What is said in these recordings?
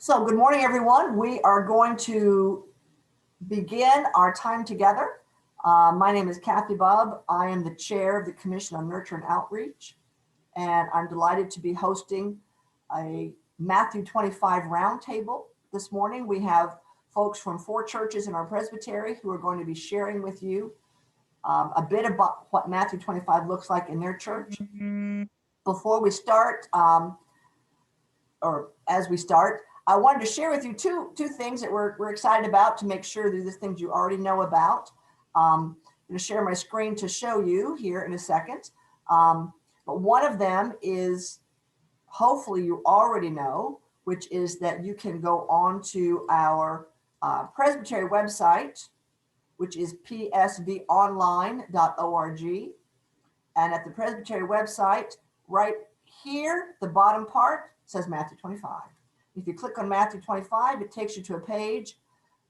So good morning, everyone. We are going to begin our time together. My name is Kathy Bubb. I am the chair of the Commission on Nurture and Outreach, and I'm delighted to be hosting a Mathew 25 roundtable this morning. We have folks from 4 churches in our Presbytery who are going to be sharing with you a bit about what Mathew 25 looks like in their church. Before we start, or as we start, I wanted to share with you two things that we're excited about to make sure that these things you already know about. I'm going to share my screen to show you here in a second. But one of them is, hopefully you already know, which is that you can go on to our Presbytery website, which is psvonline.org. And at the Presbytery website, right here, the bottom part says Mathew 25. If you click on Mathew 25, it takes you to a page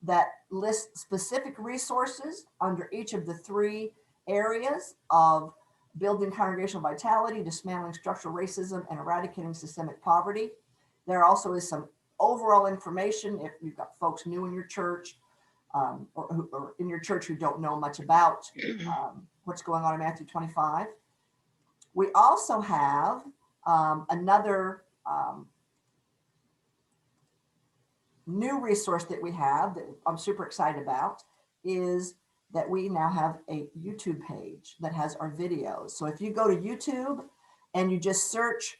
that lists specific resources under each of the 3 areas of building congregational vitality, dismantling structural racism, and eradicating systemic poverty. There also is some overall information if you've got folks new in your church or in your church who don't know much about what's going on in Mathew 25. We also have another new resource that we have that I'm super excited about is that we now have a YouTube page that has our videos. So if you go to YouTube and you just search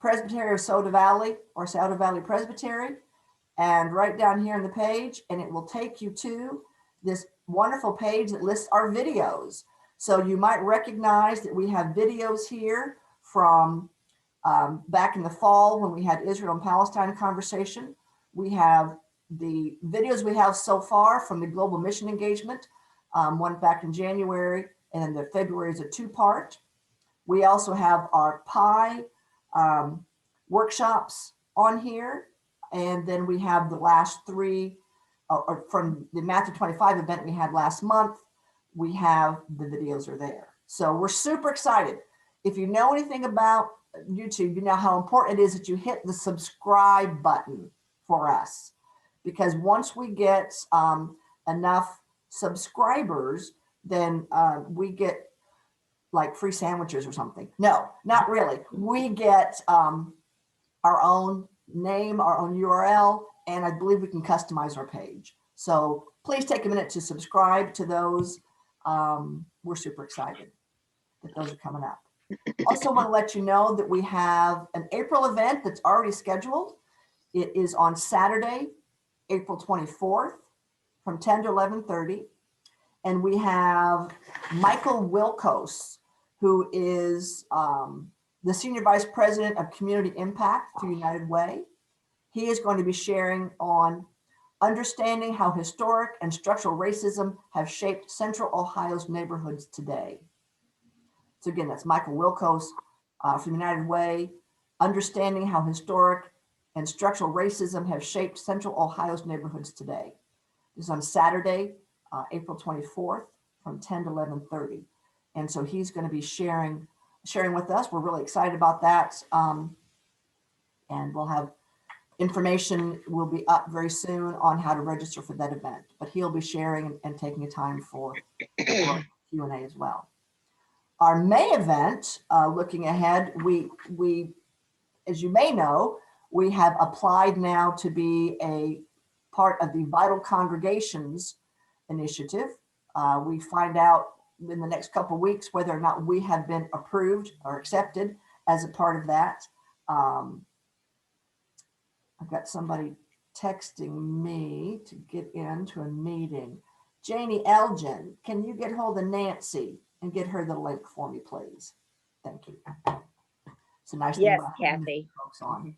Presbytery of Soda Valley or Soda Valley Presbytery, and right down here on the page, and it will take you to this wonderful page that lists our videos. So you might recognize that we have videos here from back in the fall when we had Israel and Palestine conversation. We have the videos we have so far from the Global Mission Engagement, one back in January, and then the February is a 2-part. We also have our PI workshops on here. And then we have the last 3 from the Mathew 25 event we had last month. We have the videos are there. So we're super excited. If you know anything about YouTube, you know how important it is that you hit the subscribe button for us, because once we get enough subscribers, then we get like free sandwiches or something. No, not really. We get our own name, our own URL, and I believe we can customize our page. So please take a minute to subscribe to those. We're super excited that those are coming up. Also want to let you know that we have an April event that's already scheduled. It is on Saturday, April 24th from 10 to 11:30. And we have Michael Wilkos, who is the Senior Vice President of Community Impact through United Way. He is going to be sharing on understanding how historic and structural racism have shaped Central Ohio's neighborhoods today. So again, that's Michael Wilkos from United Way, understanding how historic and structural racism have shaped Central Ohio's neighborhoods today. This is on Saturday, April 24th from 10 to 11:30. And so he's going to be sharing with us. We're really excited about that. And we'll have information will be up very soon on how to register for that event, but he'll be sharing and taking a time for Q&A as well. Our May event, looking ahead, we, as you may know, we have applied now to be a part of the Vital Congregations initiative. We find out in the next couple of weeks whether or not we have been approved or accepted as a part of that. I've got somebody texting me to get into a meeting. Janie Elgin, can you get hold of Nancy and get her the link for me, please? Thank you. It's a nice thing about Kathy. Folks on.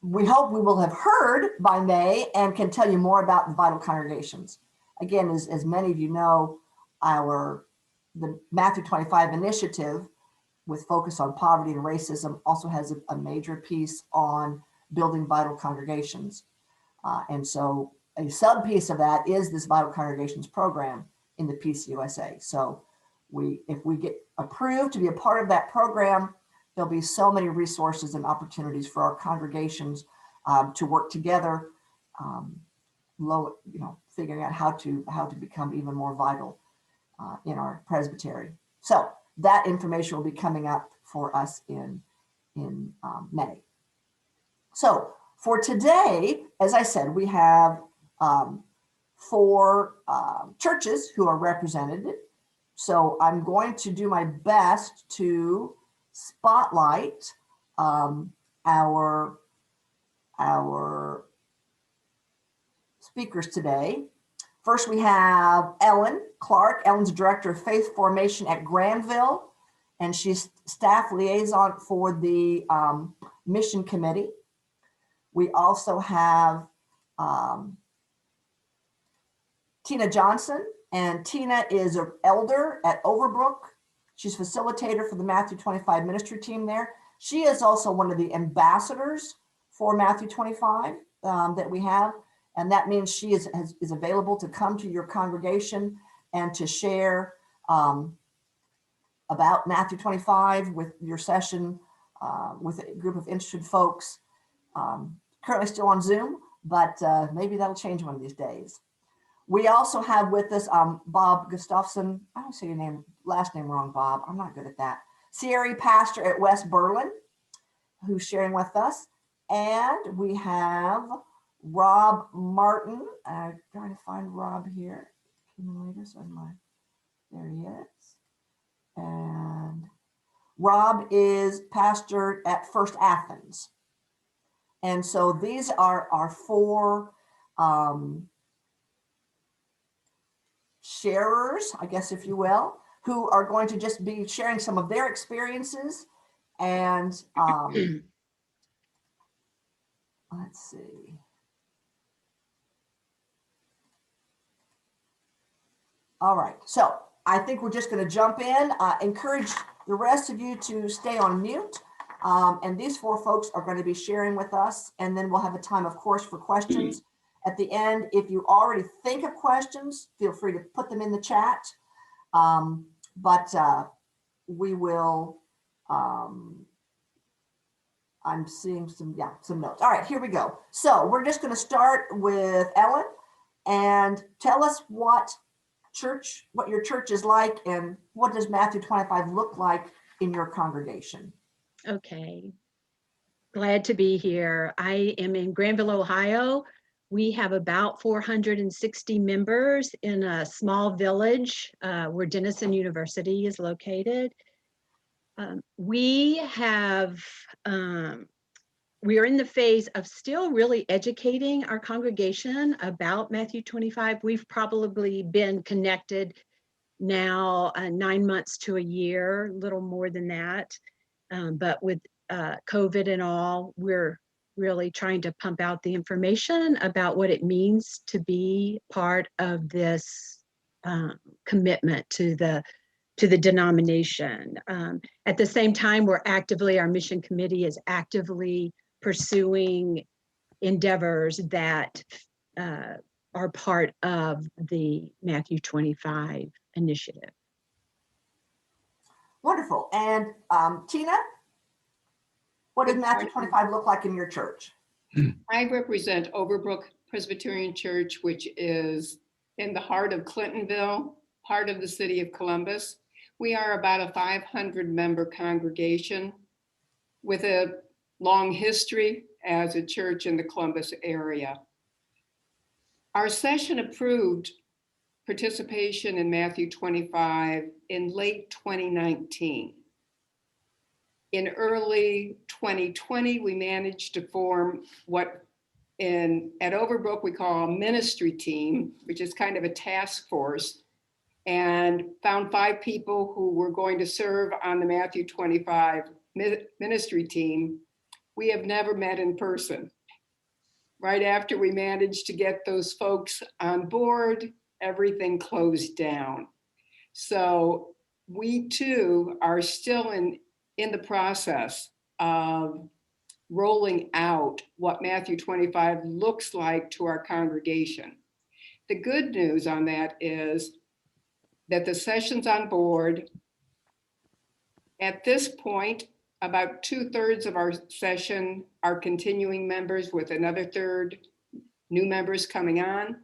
We hope we will have heard by May and can tell you more about the Vital Congregations. Again, as many of you know, the Mathew 25 initiative with focus on poverty and racism also has a major piece on building vital congregations. And so a sub piece of that is this Vital Congregations program in the PCUSA. So if we get approved to be a part of that program, there'll be so many resources and opportunities for our congregations to work together, figuring out how to become even more vital in our presbytery. So that information will be coming up for us in May. So for today, as I said, we have 4 churches who are represented. So I'm going to do my best to spotlight our speakers today. First, we have Ellen Clark. Ellen's Director of Faith Formation at Granville, and she's staff liaison for the Mission Committee. We also have Tina Johnson, and Tina is an elder at Overbrook. She's facilitator for the Mathew 25 ministry team there. She is also one of the ambassadors for Mathew 25 that we have. And that means she is available to come to your congregation and to share about Mathew 25 with your session with a group of interested folks. Currently still on Zoom, but maybe that'll change one of these days. We also have with us Bob Gustafson. I don't say your last name wrong, Bob. I'm not good at that. Sierra pastor at West Berlin, who's sharing with us. And we have Rob Martin. I'm trying to find Rob here. There he is. And Rob is pastor at First Athens. And so these are our 4 sharers, I guess, if you will, who are going to just be sharing some of their experiences. And let's see. All right, so I think we're just going to jump in. Encourage the rest of you to stay on mute. And these 4 folks are going to be sharing with us. And then we'll have a time, of course, for questions. At the end, if you already think of questions, feel free to put them in the chat. But we will, I'm seeing some notes. All right, here we go. So we're just going to start with Ellen and tell us what your church is like and what does Mathew 25 look like in your congregation. Okay, glad to be here. I am in Granville, Ohio. We have about 460 members in a small village where Denison University is located. We are in the phase of still really educating our congregation about Mathew 25. We've probably been connected now 9 months to a year, little more than that. But with COVID and all, we're really trying to pump out the information about what it means to be part of this commitment to the denomination. At the same time, our mission committee is actively pursuing endeavors that are part of the Mathew 25 initiative. Wonderful. And Tina, what does Mathew 25 look like in your church? I represent Overbrook Presbyterian Church, which is in the heart of Clintonville, part of the city of Columbus. We are about a 500-member congregation with a long history as a church in the Columbus area. Our session approved participation in Mathew 25 in late 2019. In early 2020, we managed to form what at Overbrook we call a ministry team, which is kind of a task force, and found 5 people who were going to serve on the Mathew 25 ministry team. We have never met in person. Right after we managed to get those folks on board, everything closed down. So we too are still in the process of rolling out what Mathew 25 looks like to our congregation. The good news on that is that the session's on board. At this point, About 2/3 of our session are continuing members, with another third new members coming on.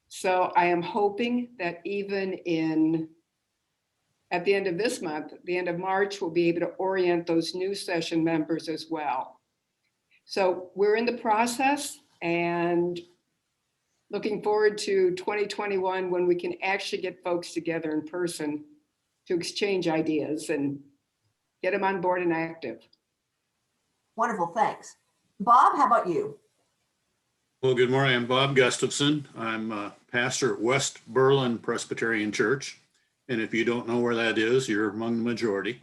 So I am hoping that even at the end of this month, the end of March, we'll be able to orient those new session members as well. So we're in the process and looking forward to 2021, when we can actually get folks together in person to exchange ideas and get them on board and active. Wonderful, thanks. Bob, how about you? Well, good morning. I'm Bob Gustafson. I'm a pastor at West Berlin Presbyterian Church. And if you don't know where that is, you're among the majority.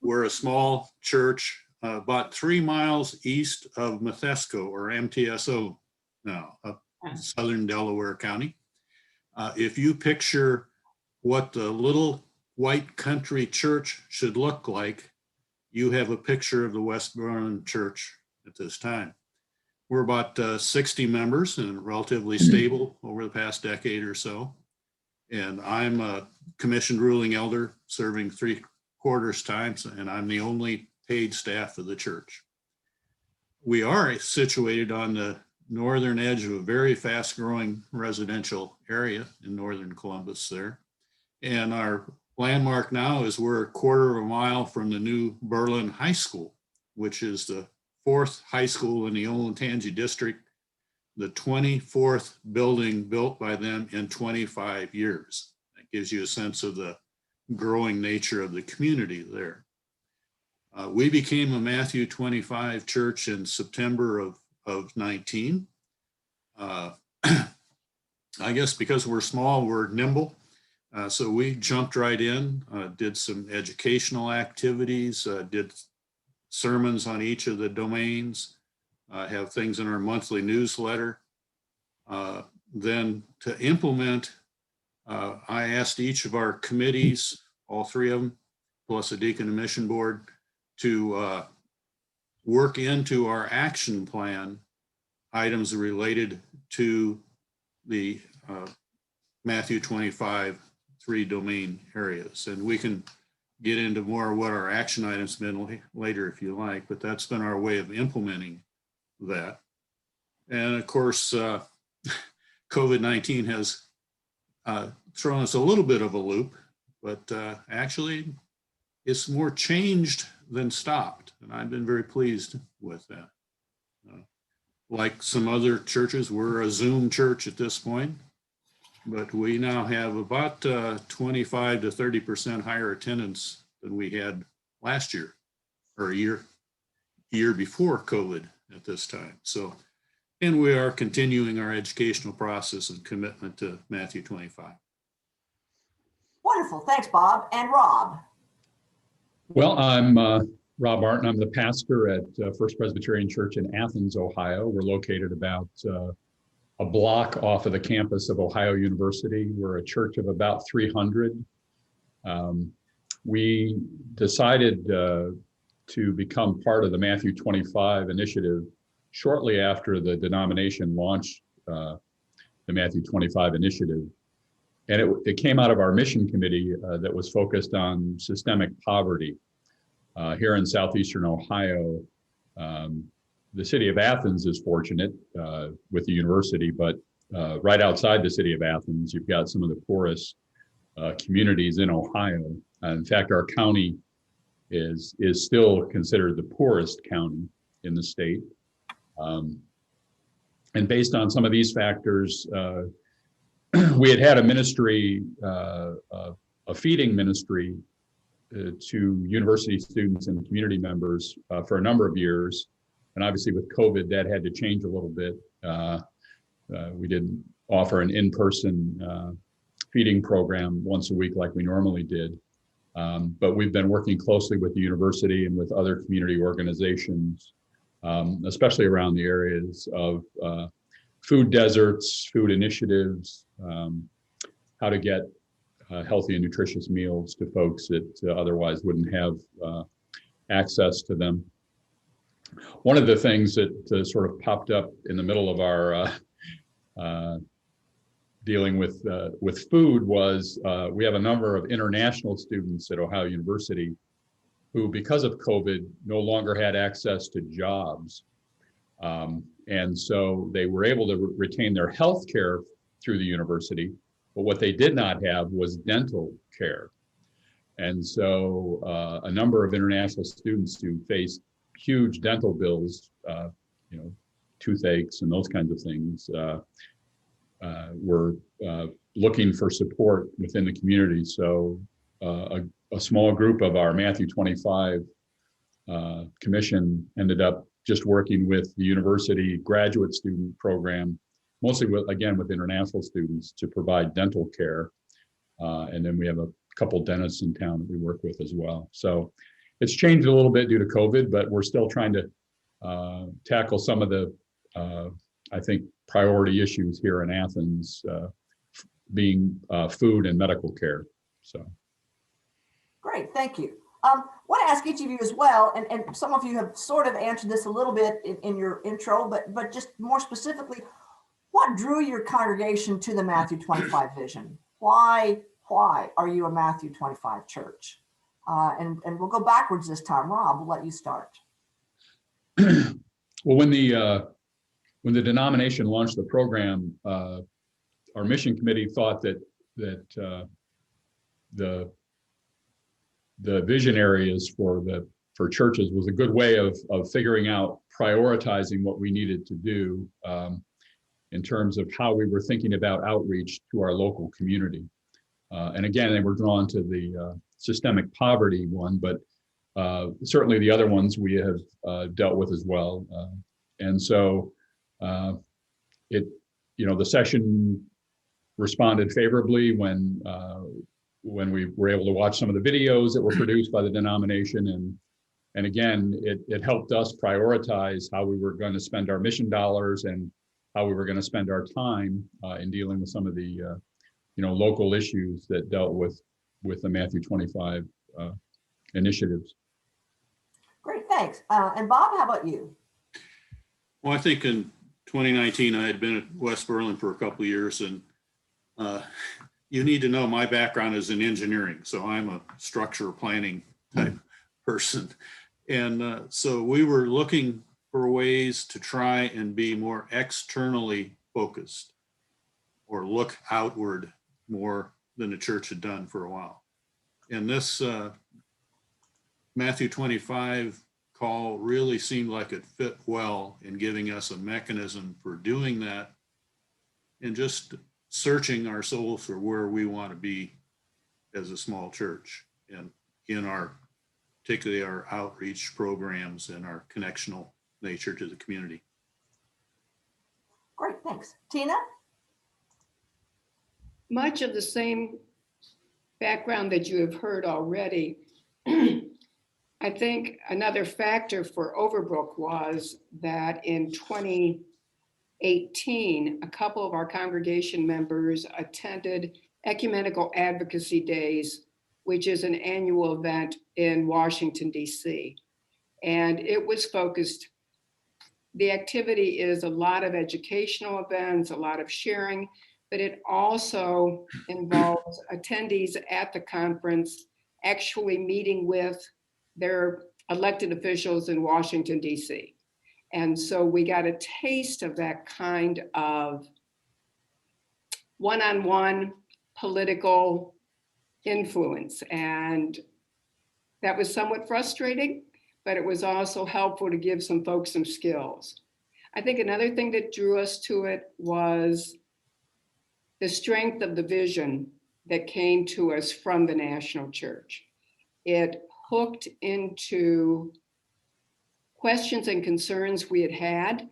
We're a small church about 3 miles east of Mathew, or MTSO now, up in southern Delaware County. If you picture what the little white country church should look like, you have a picture of the West Berlin Church at this time. We're about 60 members and relatively stable over the past decade or so. And I'm a commissioned ruling elder serving 3/4 times, and I'm the only paid staff of the church. We are situated on the northern edge of a very fast growing residential area in northern Columbus there. And our landmark now is we're 1/4 mile from the new Berlin High School, which is the 4th high school in the Olentangy district, the 24th building built by them in 25 years. That gives you a sense of the growing nature of the community there. We became a Mathew 25 church in September of 19. I guess because we're small, we're nimble. So we jumped right in, did some educational activities, did sermons on each of the domains, have things in our monthly newsletter. Then to implement, I asked each of our committees, all 3 of them, plus a deacon and mission board, to work into our action plan items related to the Mathew 25 3 domain areas. And we can get into more of what our action items been later if you like, but that's been our way of implementing that. And of course, COVID-19 has thrown us a little bit of a loop, but actually it's more changed than stopped. And I've been very pleased with that. Like some other churches, we're a Zoom church at this point, but we now have about 25 to 30% higher attendance than we had last year, or a year before COVID at this time. So, and we are continuing our educational process and commitment to Mathew 25. Wonderful, thanks, Bob. And Rob? Well, I'm Rob Martin. I'm the pastor at First Presbyterian Church in Athens, Ohio. We're located about a block off of the campus of Ohio University. We're a church of about 300. We decided to become part of the Mathew 25 initiative shortly after the denomination launched the Mathew 25 initiative. And it came out of our mission committee that was focused on systemic poverty here in southeastern Ohio. The city of Athens is fortunate with the university, but right outside the city of Athens, you've got some of the poorest communities in Ohio. In fact, our county is still considered the poorest county in the state. And based on some of these factors, we had a ministry, a feeding ministry to university students and community members for a number of years. And obviously with COVID, that had to change a little bit. We didn't offer an in-person feeding program once a week like we normally did. But we've been working closely with the university and with other community organizations, especially around the areas of food deserts, food initiatives, how to get healthy and nutritious meals to folks that otherwise wouldn't have access to them. One of the things that sort of popped up in the middle of our dealing with food was we have a number of international students at Ohio University, who, because of COVID, no longer had access to jobs. And so they were able to retain their health care through the university, but what they did not have was dental care. And so a number of international students who faced huge dental bills, toothaches and those kinds of things, were looking for support within the community. So a small group of our Mathew 25 commission ended up just working with the university graduate student program, mostly with international students, to provide dental care. And then we have a couple dentists in town that we work with as well. So it's changed a little bit due to COVID, but we're still trying to tackle some of the, I think, priority issues here in Athens, being food and medical care. So. Great, thank you. Want to ask each of you as well, and some of you have sort of answered this a little bit in your intro, but just more specifically, what drew your congregation to the Mathew 25 vision? Why are you a Mathew 25 church? And we'll go backwards this time. Rob, we'll let you start. Well, when the denomination launched the program, our mission committee thought that the vision areas for churches was a good way of figuring out, prioritizing what we needed to do in terms of how we were thinking about outreach to our local community. And again, they were drawn to the systemic poverty one, but certainly the other ones we have dealt with as well. And so the session responded favorably when we were able to watch some of the videos that were produced by the denomination. And again, it helped us prioritize how we were going to spend our mission dollars and how we were going to spend our time in dealing with some of the local issues that dealt with the Mathew 25 initiatives. Great, thanks. And Bob, how about you? Well, I think in 2019, I had been at West Berlin for a couple of years, and you need to know my background is in engineering. So I'm a structure planning type person. And so we were looking for ways to try and be more externally focused or look outward more than the church had done for a while. And this Mathew 25 call really seemed like it fit well in giving us a mechanism for doing that and just searching our souls for where we want to be as a small church and in particularly our outreach programs and our connectional nature to the community. Great, thanks. Tina? Much of the same background that you have heard already. I think another factor for Overbrook was that in 2018, a couple of our congregation members attended Ecumenical Advocacy Days, which is an annual event in Washington, D.C. And it was focused, the activity is a lot of educational events, a lot of sharing, but it also involves attendees at the conference actually meeting with their elected officials in Washington, D.C. And so we got a taste of that kind of one-on-one political influence. And that was somewhat frustrating, but it was also helpful to give some folks some skills. I think another thing that drew us to it was the strength of the vision that came to us from the national church. It hooked into questions and concerns we had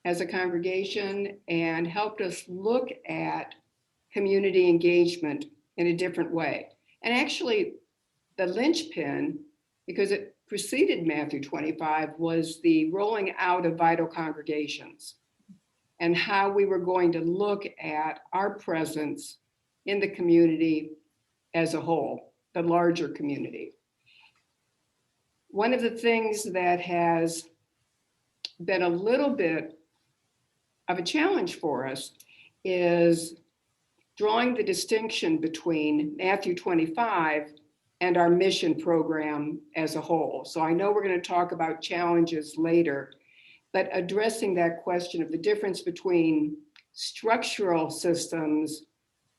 as a congregation and helped us look at community engagement in a different way. And actually, the linchpin, because it preceded Mathew 25, was the rolling out of vital congregations and how we were going to look at our presence in the community as a whole, the larger community. One of the things that has been a little bit of a challenge for us is drawing the distinction between Mathew 25 and our mission program as a whole. So I know we're going to talk about challenges later, but addressing that question of the difference between structural systems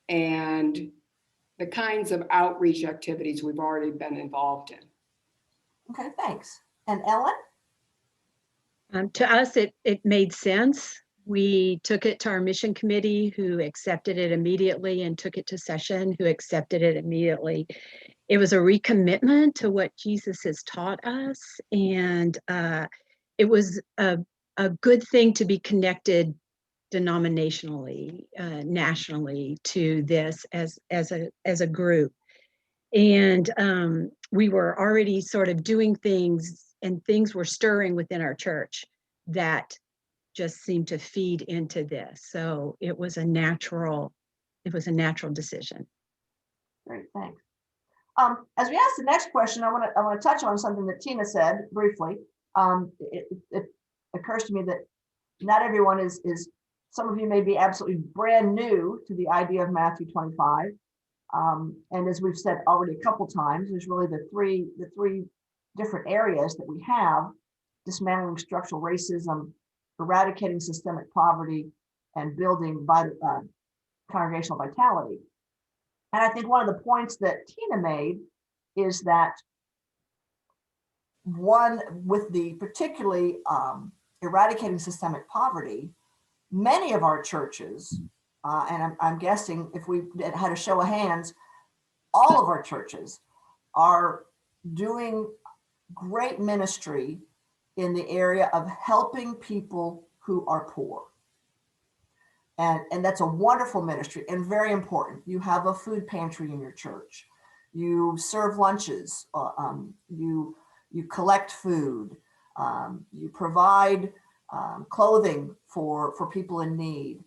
and the kinds of outreach activities we've already been involved in. Okay, thanks. And Ellen? To us, it made sense. We took it to our mission committee, who accepted it immediately, and took it to session, who accepted it immediately. It was a recommitment to what Jesus has taught us, and it was a good thing to be connected denominationally, nationally, to this as a group. And we were already sort of doing things, and things were stirring within our church that just seemed to feed into this. So it was a natural decision. Great, thanks. As we ask the next question, I want to touch on something that Tina said briefly. It occurs to me that not everyone is. Some of you may be absolutely brand new to the idea of Matthew 25. And as we've said already a couple times, there's really the three different areas that we have: dismantling structural racism, eradicating systemic poverty, and building congregational vitality. And I think one of the points that Tina made is that one, with the particularly eradicating systemic poverty, many of our churches, and I'm guessing if we had a show of hands, all of our churches are doing great ministry in the area of helping people who are poor. And that's a wonderful ministry and very important. You have a food pantry in your church. You serve lunches. You collect food. You provide clothing for people in need.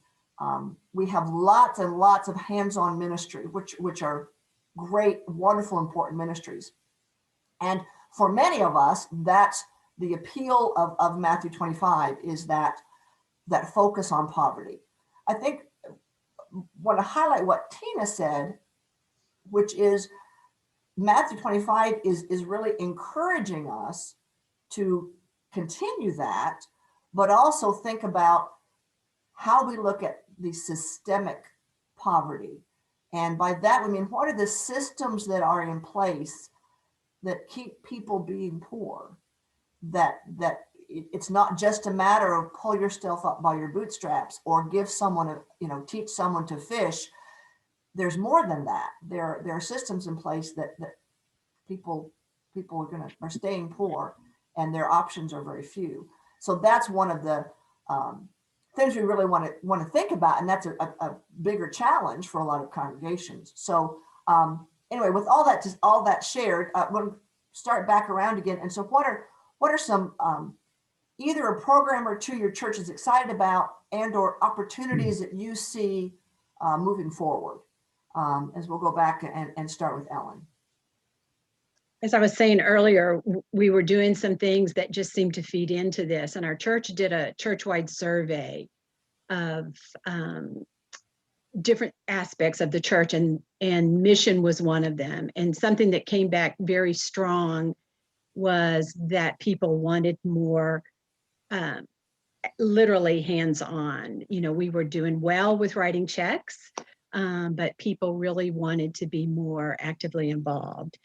We have lots and lots of hands-on ministry, which are great, wonderful, important ministries. And for many of us, that's the appeal of Matthew 25, is that focus on poverty. I think I want to highlight what Tina said, which is Matthew 25 is really encouraging us to continue that, but also think about how we look at the systemic poverty. And by that, we mean, what are the systems that are in place that keep people being poor? That it's not just a matter of pull yourself up by your bootstraps or give someone teach someone to fish. There's more than that. There are systems in place that people are staying poor, and their options are very few. So that's one of the things we really want to think about, and that's a bigger challenge for a lot of congregations. So anyway, with all that shared, we'll start back around again. And so what are some either a program or two your church is excited about, and or opportunities that you see moving forward? As we'll go back and start with Ellen. As I was saying earlier, we were doing some things that just seemed to feed into this, and our church did a church-wide survey of different aspects of the church, and mission was one of them. And something that came back very strong was that people wanted more literally hands-on. We were doing well with writing checks, but people really wanted to be more actively involved.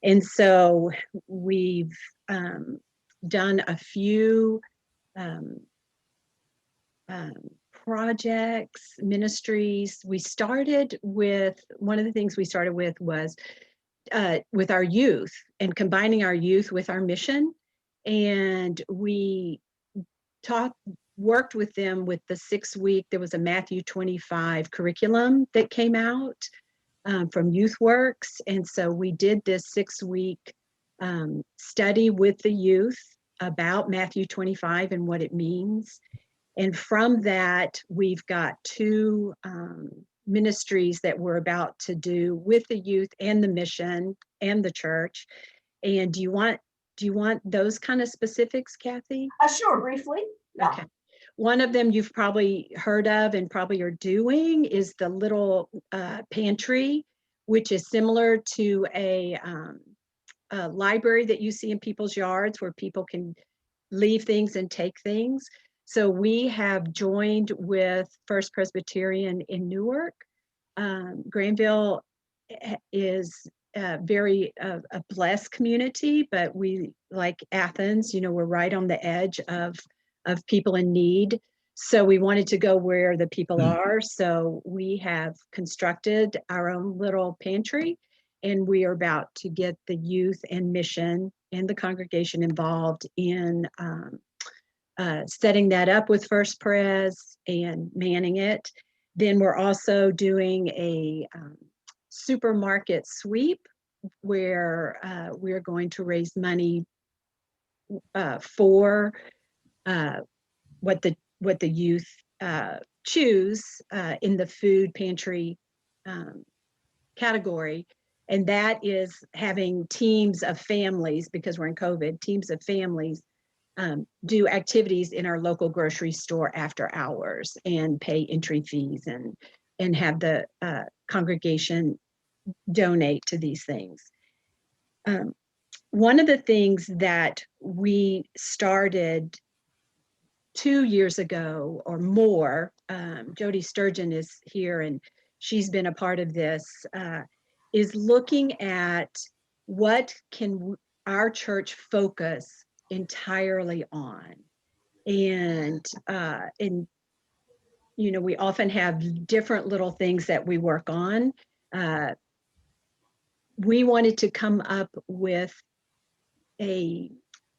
And so we've done a few projects, ministries. One of the things we started with was with our youth, and combining our youth with our mission. And we worked with them with the 6-week, there was a Matthew 25 curriculum that came out from YouthWorks. And so we did this 6-week study with the youth about Matthew 25 and what it means. And from that, we've got 2 ministries that we're about to do with the youth and the mission and the church. And do you want those kind of specifics, Kathy? Sure, briefly. Yeah. Okay. One of them you've probably heard of and probably are doing is the little pantry which is similar to a library that you see in people's yards where people can leave things and take things. So we have joined with First Presbyterian in Newark. Granville is very a blessed community, but we, like Athens, we're right on the edge of people in need. So we wanted to go where the people are. So we have constructed our own little pantry, and we are about to get the youth and mission and the congregation involved in setting that up with First Pres and manning it. Then we're also doing a supermarket sweep where we're going to raise money for what the youth choose in the food pantry category. And that is having teams of families, because we're in COVID, teams of families do activities in our local grocery store after hours and pay entry fees and have the congregation donate to these things. One of the things that we started 2 years ago or more, Jody Sturgeon is here and she's been a part of this, is looking at what can our church focus entirely on. And we often have different little things that we work on. We wanted to come up with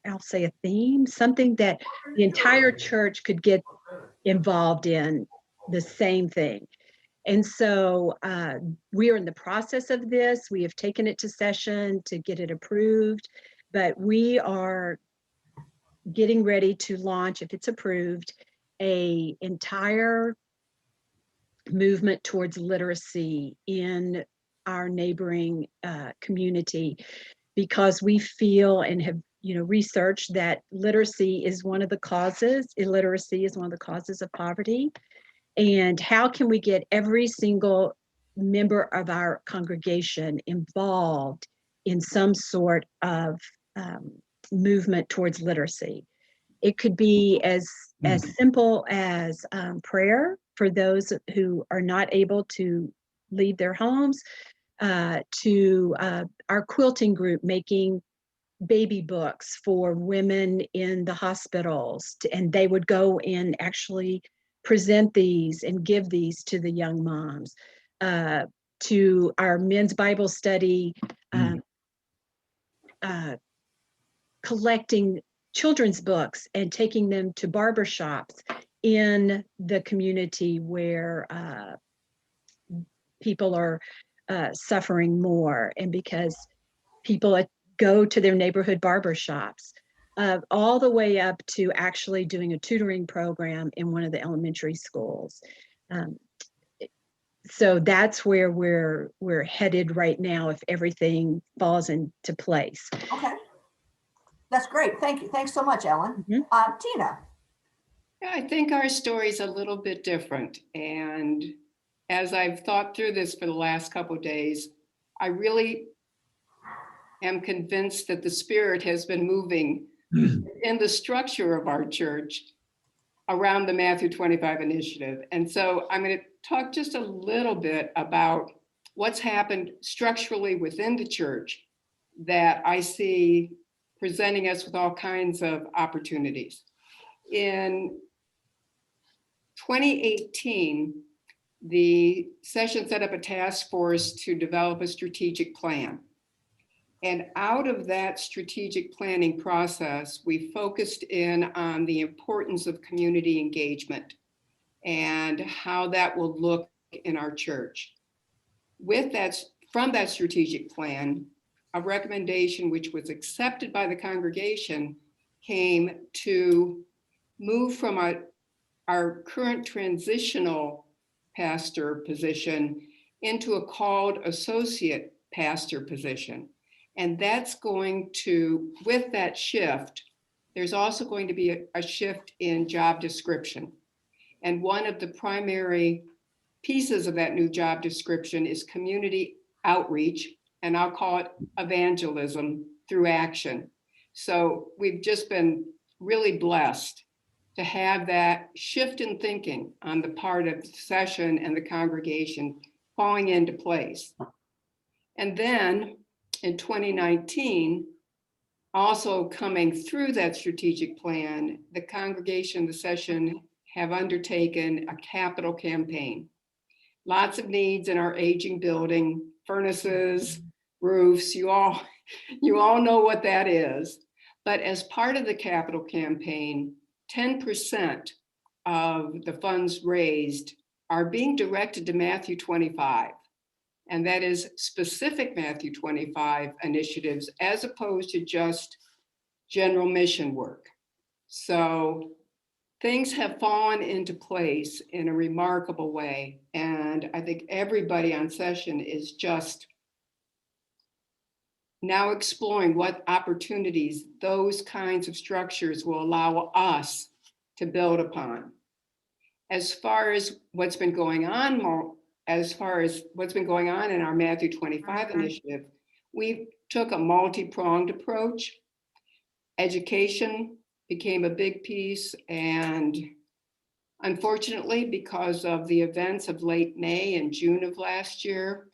I'll say a theme, something that the entire church could get involved in, the same thing. And so we are in the process of this. We have taken it to session to get it approved, but we are getting ready to launch, if it's approved, an entire movement towards literacy in our neighboring community, because we feel and have researched that illiteracy is one of the causes of poverty. And how can we get every single member of our congregation involved in some sort of movement towards literacy? It could be as simple as prayer for those who are not able to leave their homes, to our quilting group making baby books for women in the hospitals, and they would go and actually present these and give these to the young moms, to our men's Bible study, collecting children's books and taking them to barbershops in the community where people are suffering more, and because people go to their neighborhood barbershops, all the way up to actually doing a tutoring program in one of the elementary schools. So that's where we're headed right now if everything falls into place. Okay. That's great. Thank you. Thanks so much, Ellen. Mm-hmm. Tina. Yeah, I think our story is a little bit different. And as I've thought through this for the last couple of days, I really am convinced that the Spirit has been moving in the structure of our church around the Mathew 25 initiative. And so I'm going to talk just a little bit about what's happened structurally within the church that I see presenting us with all kinds of opportunities. In 2018, the session set up a task force to develop a strategic plan. And out of that strategic planning process, we focused in on the importance of community engagement and how that will look in our church. From that strategic plan, a recommendation which was accepted by the congregation came to move from our current transitional pastor position into a called associate pastor position. And that's going to, with that shift, there's also going to be a shift in job description. And one of the primary pieces of that new job description is community outreach, and I'll call it evangelism through action. So we've just been really blessed to have that shift in thinking on the part of the session and the congregation falling into place. And then in 2019, also coming through that strategic plan, the congregation, the session have undertaken a capital campaign. Lots of needs in our aging building, furnaces, roofs, you all know what that is. But as part of the capital campaign, 10% of the funds raised are being directed to Mathew 25. And that is specific Mathew 25 initiatives as opposed to just general mission work. So things have fallen into place in a remarkable way. And I think everybody on session is just now exploring what opportunities those kinds of structures will allow us to build upon. As far as what's been going on in our Mathew 25 initiative, we took a multi-pronged approach. Education became a big piece, and unfortunately, because of the events of late May and June of last year,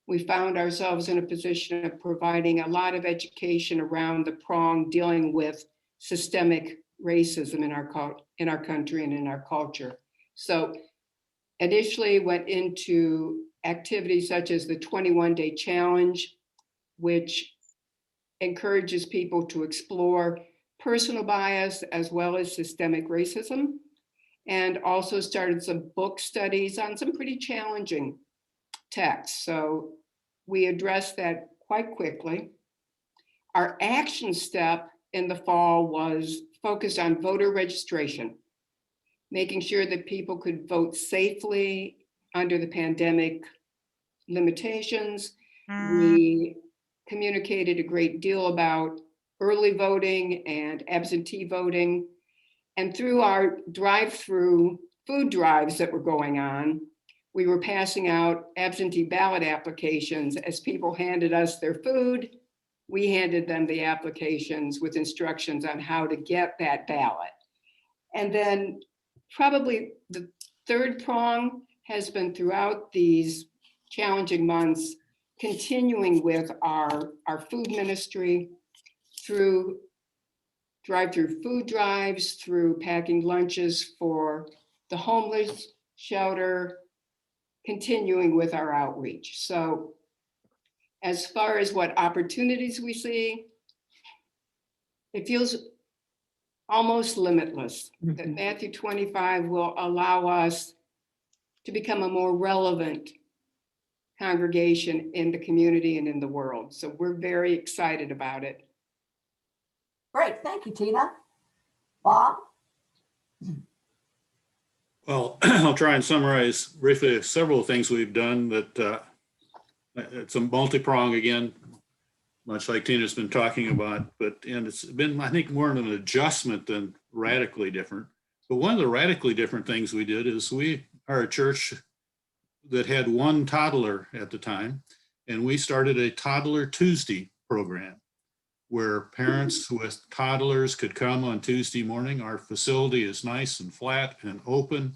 we found ourselves in a position of providing a lot of education around the prong dealing with systemic racism in our country and in our culture. So initially went into activities such as the 21-day challenge, which encourages people to explore personal bias as well as systemic racism, and also started some book studies on some pretty challenging texts. So we addressed that quite quickly. Our action step in the fall was focused on voter registration, making sure that people could vote safely under the pandemic limitations. We communicated a great deal about early voting and absentee voting. And through our drive-through food drives that were going on, we were passing out absentee ballot applications. As people handed us their food, we handed them the applications with instructions on how to get that ballot. And then probably the third prong has been throughout these challenging months, continuing with our food ministry through drive-through food drives, through packing lunches for the homeless shelter, continuing with our outreach. So as far as what opportunities we see, it feels almost limitless that Mathew 25 will allow us to become a more relevant congregation in the community and in the world. So we're very excited about it. Great, thank you, Tina. Bob? Well, I'll try and summarize briefly several things we've done that it's a multi-prong again, much like Tina's been talking about, and it's been, I think, more of an adjustment than radically different. But one of the radically different things we did is we are a church that had one toddler at the time, and we started a Toddler Tuesday program where parents with toddlers could come on Tuesday morning. Our facility is nice and flat and open,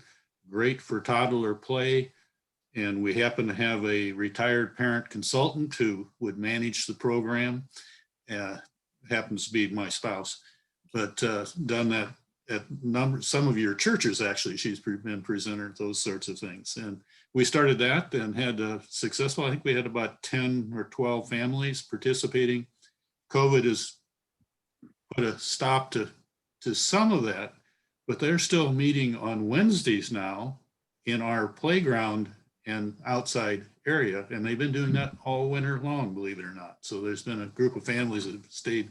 great for toddler play. And we happen to have a retired parent consultant who would manage the program. Happens to be my spouse, but done that at some of your churches, actually. She's been presenter, those sorts of things. And we started that and had a successful, I think we had about 10 or 12 families participating. COVID has put a stop to some of that, but they're still meeting on Wednesdays now in our playground and outside area. And they've been doing that all winter long, believe it or not. So there's been a group of families that have stayed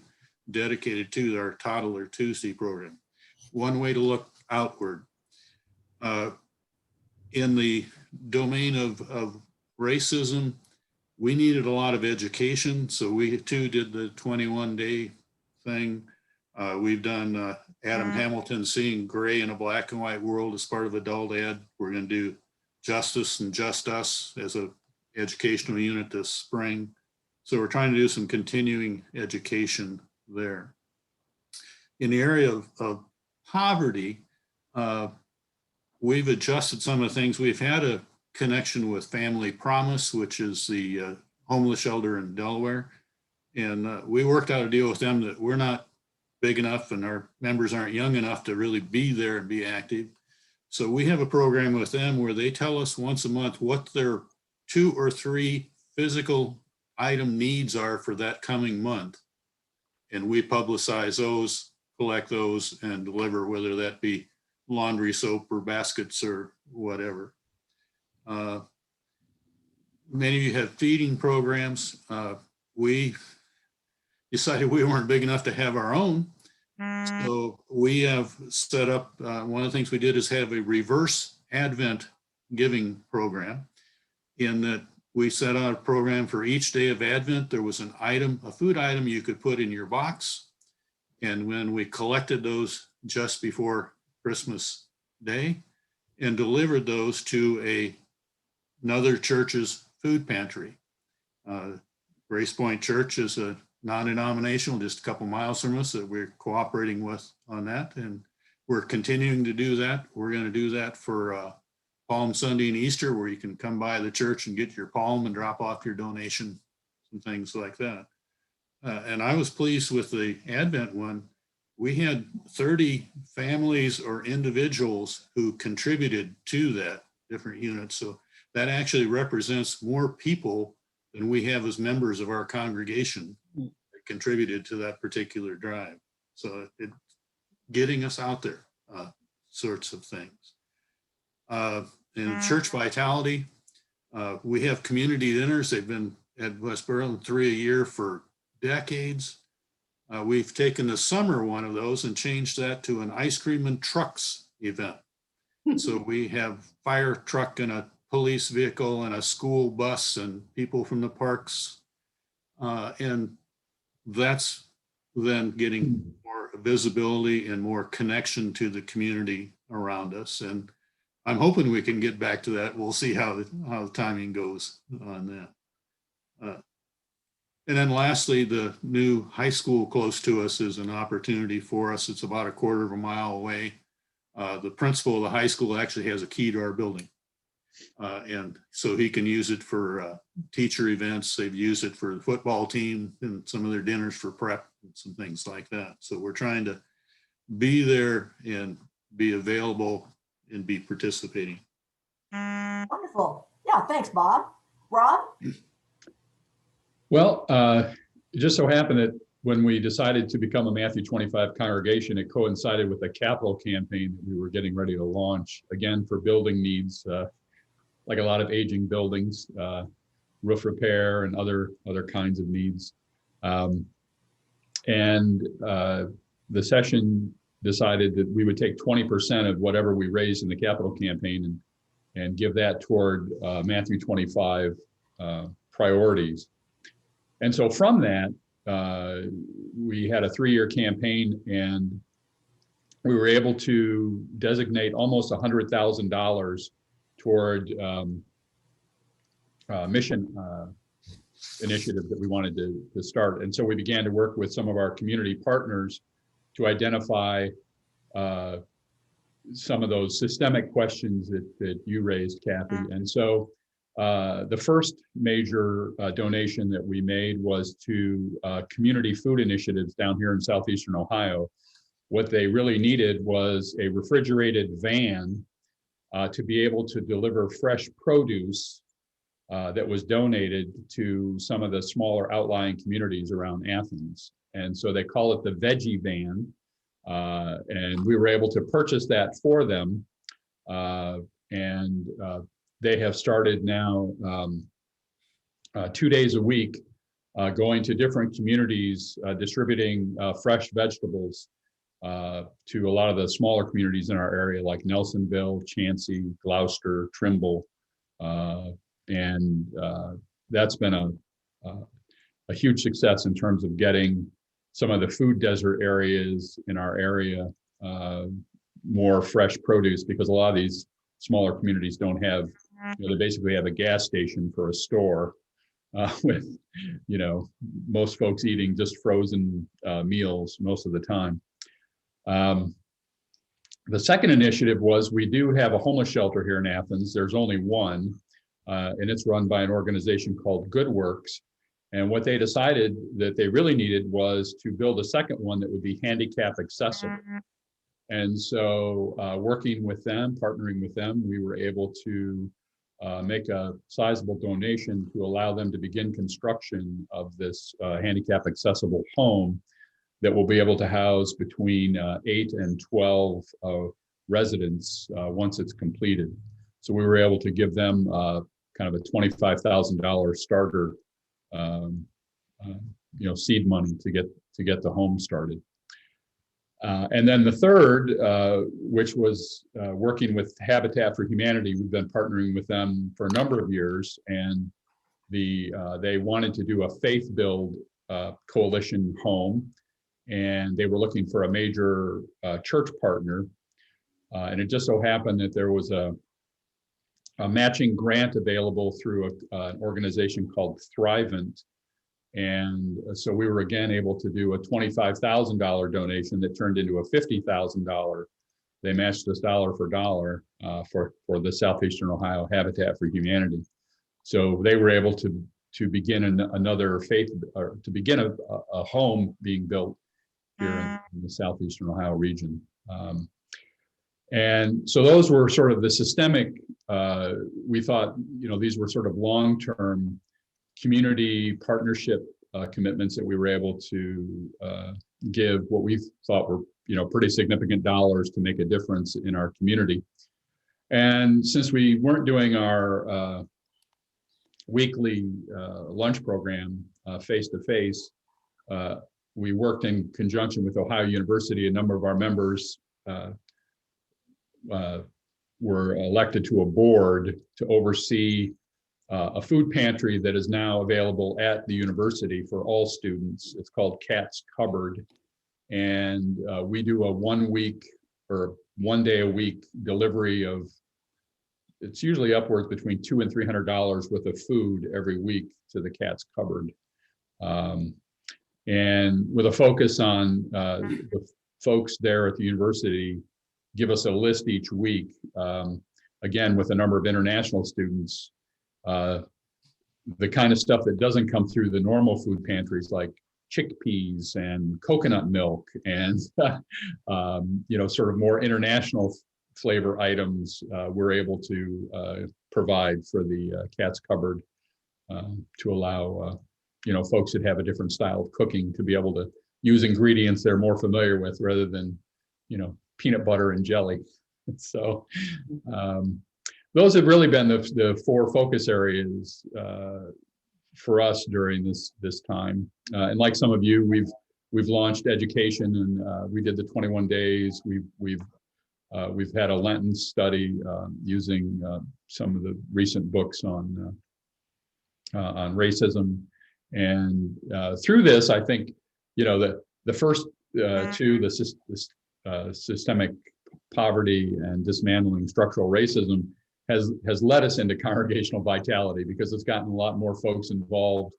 dedicated to our Toddler Tuesday program. One way to look outward. In the domain of racism, we needed a lot of education. So we too did the 21-day thing. We've done Adam Hamilton, Seeing Gray in a Black and White World as part of adult ed. We're going to do Justice and Just Us as a educational unit this spring. So we're trying to do some continuing education there. In the area of poverty, we've adjusted some of the things. We've had a connection with Family Promise, which is the homeless shelter in Delaware. And we worked out a deal with them that we're not big enough and our members aren't young enough to really be there and be active. So we have a program with them where they tell us once a month what their 2 or 3 physical item needs are for that coming month. And we publicize those, collect those, and deliver, whether that be laundry soap or baskets or whatever. Many of you have feeding programs. We decided we weren't big enough to have our own. So we have set up, one of the things we did is have a reverse Advent giving program, in that we set out a program for each day of Advent. There was an item, a food item you could put in your box. And when we collected those just before Christmas Day and delivered those to another church's food pantry. Grace Point Church is a non-denominational, just a couple miles from us, that we're cooperating with on that. And we're continuing to do that. We're going to do that for Palm Sunday and Easter, where you can come by the church and get your palm and drop off your donation and things like that. And I was pleased with the Advent one. We had 30 families or individuals who contributed to that, different units. So that actually represents more people than we have as members of our congregation that contributed to that particular drive. So it's getting us out there, sorts of things. In church vitality, we have community dinners. They've been at West Berlin 3 a year for decades. We've taken the summer one of those and changed that to an ice cream and trucks event. So we have fire truck and a police vehicle and a school bus and people from the parks. And that's then getting more visibility and more connection to the community around us. And I'm hoping we can get back to that. We'll see how the timing goes on that. And then lastly, the new high school close to us is an opportunity for us. It's about a quarter of a mile away. The principal of the high school actually has a key to our building. And so he can use it for teacher events. They've used it for the football team and some of their dinners for prep and some things like that. So we're trying to be there and be available and be participating. Wonderful. Yeah, thanks, Bob. Rob? Well, it just so happened that when we decided to become a Mathew 25 congregation, it coincided with a capital campaign that we were getting ready to launch, again, for building needs, like a lot of aging buildings, roof repair and other kinds of needs. And the session decided that we would take 20% of whatever we raised in the capital campaign and give that toward Mathew 25 priorities. And so from that, we had a 3-year campaign, and we were able to designate almost $100,000 toward mission initiative that we wanted to start. And so we began to work with some of our community partners to identify some of those systemic questions that you raised, Kathy. And so the first major donation that we made was to community food initiatives down here in southeastern Ohio. What they really needed was a refrigerated van to be able to deliver fresh produce that was donated to some of the smaller outlying communities around Athens. And so they call it the Veggie Van. And we were able to purchase that for them. They have started now 2 days a week going to different communities, distributing fresh vegetables to a lot of the smaller communities in our area, like Nelsonville, Chansey, Gloucester, Trimble. That's been a huge success in terms of getting some of the food desert areas in our area more fresh produce, because a lot of these smaller communities don't have they basically have a gas station for a store with, most folks eating just frozen meals most of the time. The second initiative was we do have a homeless shelter here in Athens. There's only one, and it's run by an organization called Good Works. And what they decided that they really needed was to build a second one that would be handicap accessible. And so working with them, partnering with them, we were able to make a sizable donation to allow them to begin construction of this handicap accessible home that will be able to house between 8 and 12 residents once it's completed. So we were able to give them kind of a $25,000 starter, seed money to get the home started. And then the third, which was working with Habitat for Humanity, we've been partnering with them for a number of years, and they wanted to do a faith-build coalition home, and they were looking for a major church partner. And it just so happened that there was a matching grant available through an organization called Thrivent. And so we were again able to do a $25,000 donation that turned into a $50,000. They matched us dollar for dollar for the Southeastern Ohio Habitat for Humanity. So they were able to begin another to begin a home being built here in the Southeastern Ohio region. And so those were sort of the systemic, we thought, these were sort of long-term community partnership commitments that we were able to give what we thought were, pretty significant dollars to make a difference in our community. And since we weren't doing our weekly lunch program face-to-face, we worked in conjunction with Ohio University. A number of our members were elected to a board to oversee a food pantry that is now available at the university for all students. It's called Cat's Cupboard. And we do a 1 week or 1 day a week delivery of, it's usually upwards between $200 and $300 worth of food every week to the Cat's Cupboard. And with a focus on the folks there at the university give us a list each week, again, with a number of international students, the kind of stuff that doesn't come through the normal food pantries, like chickpeas and coconut milk and, sort of more international flavor items, we're able to provide for the Cat's Cupboard to allow, folks that have a different style of cooking to be able to use ingredients they're more familiar with rather than, peanut butter and jelly. So those have really been the four focus areas for us during this time. And like some of you, we've launched education, and we did the 21 days. We've had a Lenten study using some of the recent books on racism, and through this, I think the first two, the systemic poverty and dismantling structural racism, has led us into congregational vitality, because it's gotten a lot more folks involved,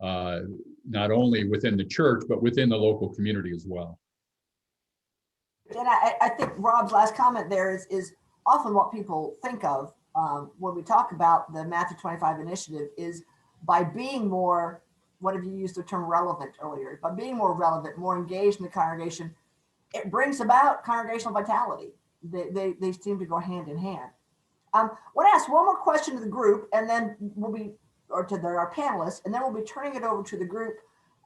not only within the church, but within the local community as well. And I think Rob's last comment there is often what people think of when we talk about the Mathew 25 initiative is by being more, what have you used the term relevant earlier, by being more relevant, more engaged in the congregation, it brings about congregational vitality. They seem to go hand in hand. I want to ask one more question to the group, and then our panelists, and then we'll be turning it over to the group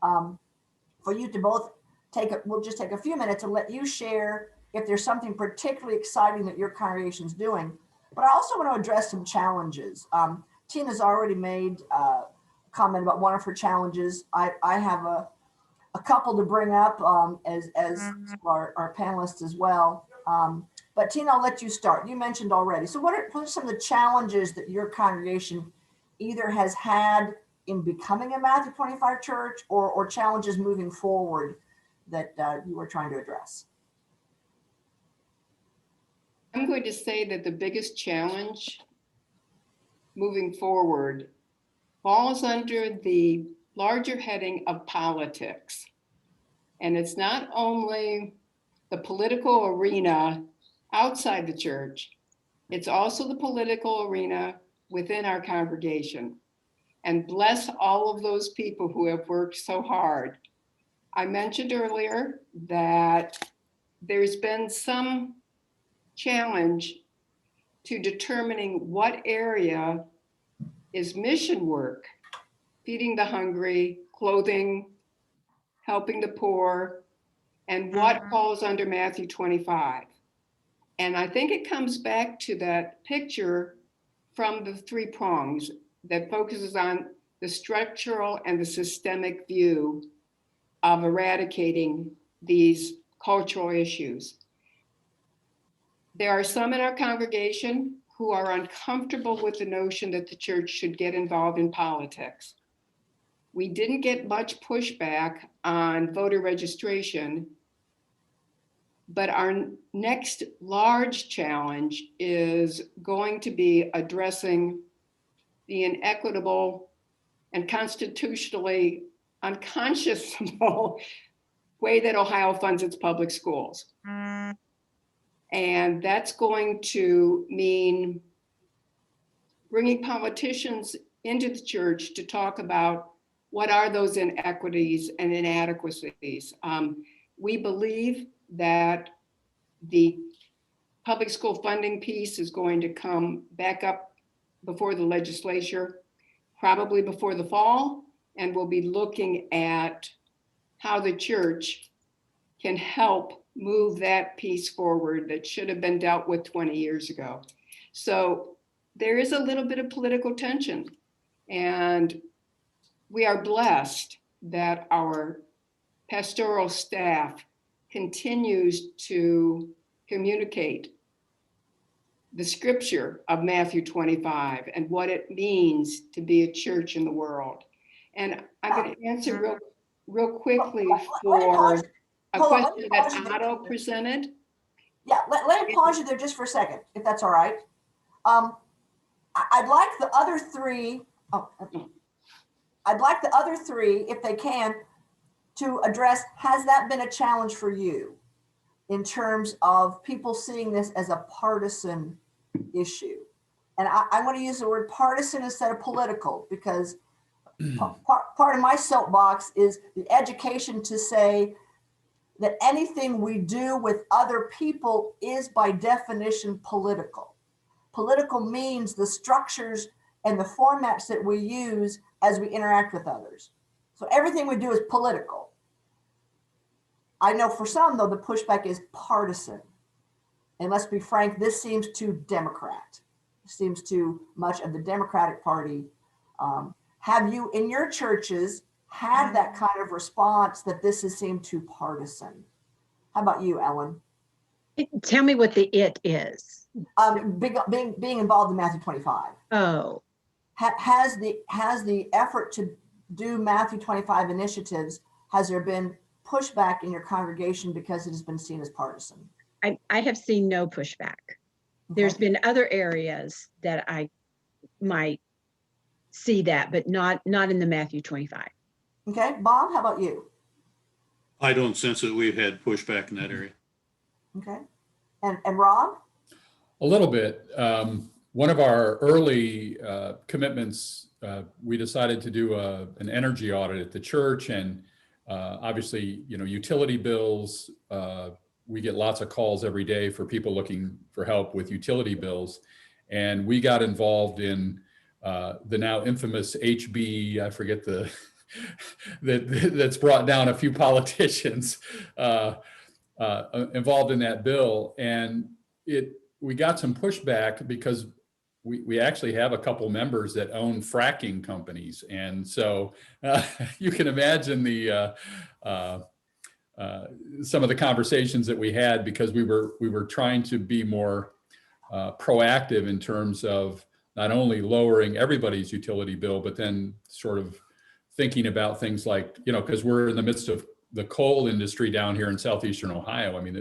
for you to both we'll just take a few minutes and let you share if there's something particularly exciting that your congregation's doing. But I also want to address some challenges. Tina's already made a comment about one of her challenges. I have a couple to bring up as our panelists as well. But Tina, I'll let you start. You mentioned already. So what are some of the challenges that your congregation either has had in becoming a Mathew 25 church or challenges moving forward that you were trying to address? I'm going to say that the biggest challenge moving forward falls under the larger heading of politics. And it's not only the political arena outside the church, it's also the political arena within our congregation. And bless all of those people who have worked so hard. I mentioned earlier that there's been some challenge to determining what area is mission work, feeding the hungry, clothing, helping the poor, and what falls under Matthew 25. And I think it comes back to that picture from the 3 prongs that focuses on the structural and the systemic view of eradicating these cultural issues. There are some in our congregation who are uncomfortable with the notion that the church should get involved in politics. We didn't get much pushback on voter registration, but our next large challenge is going to be addressing the inequitable and constitutionally unconscionable way that Ohio funds its public schools. And that's going to mean bringing politicians into the church to talk about what are those inequities and inadequacies. We believe that the public school funding piece is going to come back up before the legislature, probably before the fall, and we'll be looking at how the church can help move that piece forward that should have been dealt with 20 years ago. So there is a little bit of political tension, and we are blessed that our pastoral staff continues to communicate the scripture of Matthew 25 and what it means to be a church in the world. And I'm going to answer real quickly for a question that Otto presented. Yeah, let me pause you there just for a second, if that's all right. I'd like the other three, if they can, to address, has that been a challenge for you in terms of people seeing this as a partisan issue? And I want to use the word partisan instead of political, because part of my soapbox is the education to say that anything we do with other people is by definition political. Political means the structures and the formats that we use as we interact with others. So everything we do is political. I know for some, though, the pushback is partisan. And let's be frank, this seems too Democrat. It seems too much of the Democratic Party. Have you, in your churches, had that kind of response that this has seemed too partisan? How about you, Ellen? Tell me what the it is. Being involved in Matthew 25. Oh. Has the effort to do Matthew 25 initiatives, has there been pushback in your congregation because it has been seen as partisan? I have seen no pushback. There's been other areas that I might see that, but not in the Matthew 25. Okay, Bob, how about you? I don't sense that we've had pushback in that area. Okay, and Rob? A little bit. One of our early commitments, we decided to do an energy audit at the church, and obviously, utility bills. We get lots of calls every day for people looking for help with utility bills, and we got involved in the now infamous HB. I forget that's brought down a few politicians involved in that bill, and we got some pushback because we actually have a couple members that own fracking companies. And so you can imagine some of the conversations that we had, because we were trying to be more proactive in terms of not only lowering everybody's utility bill, but then sort of thinking about things like, because we're in the midst of the coal industry down here in southeastern Ohio. I mean,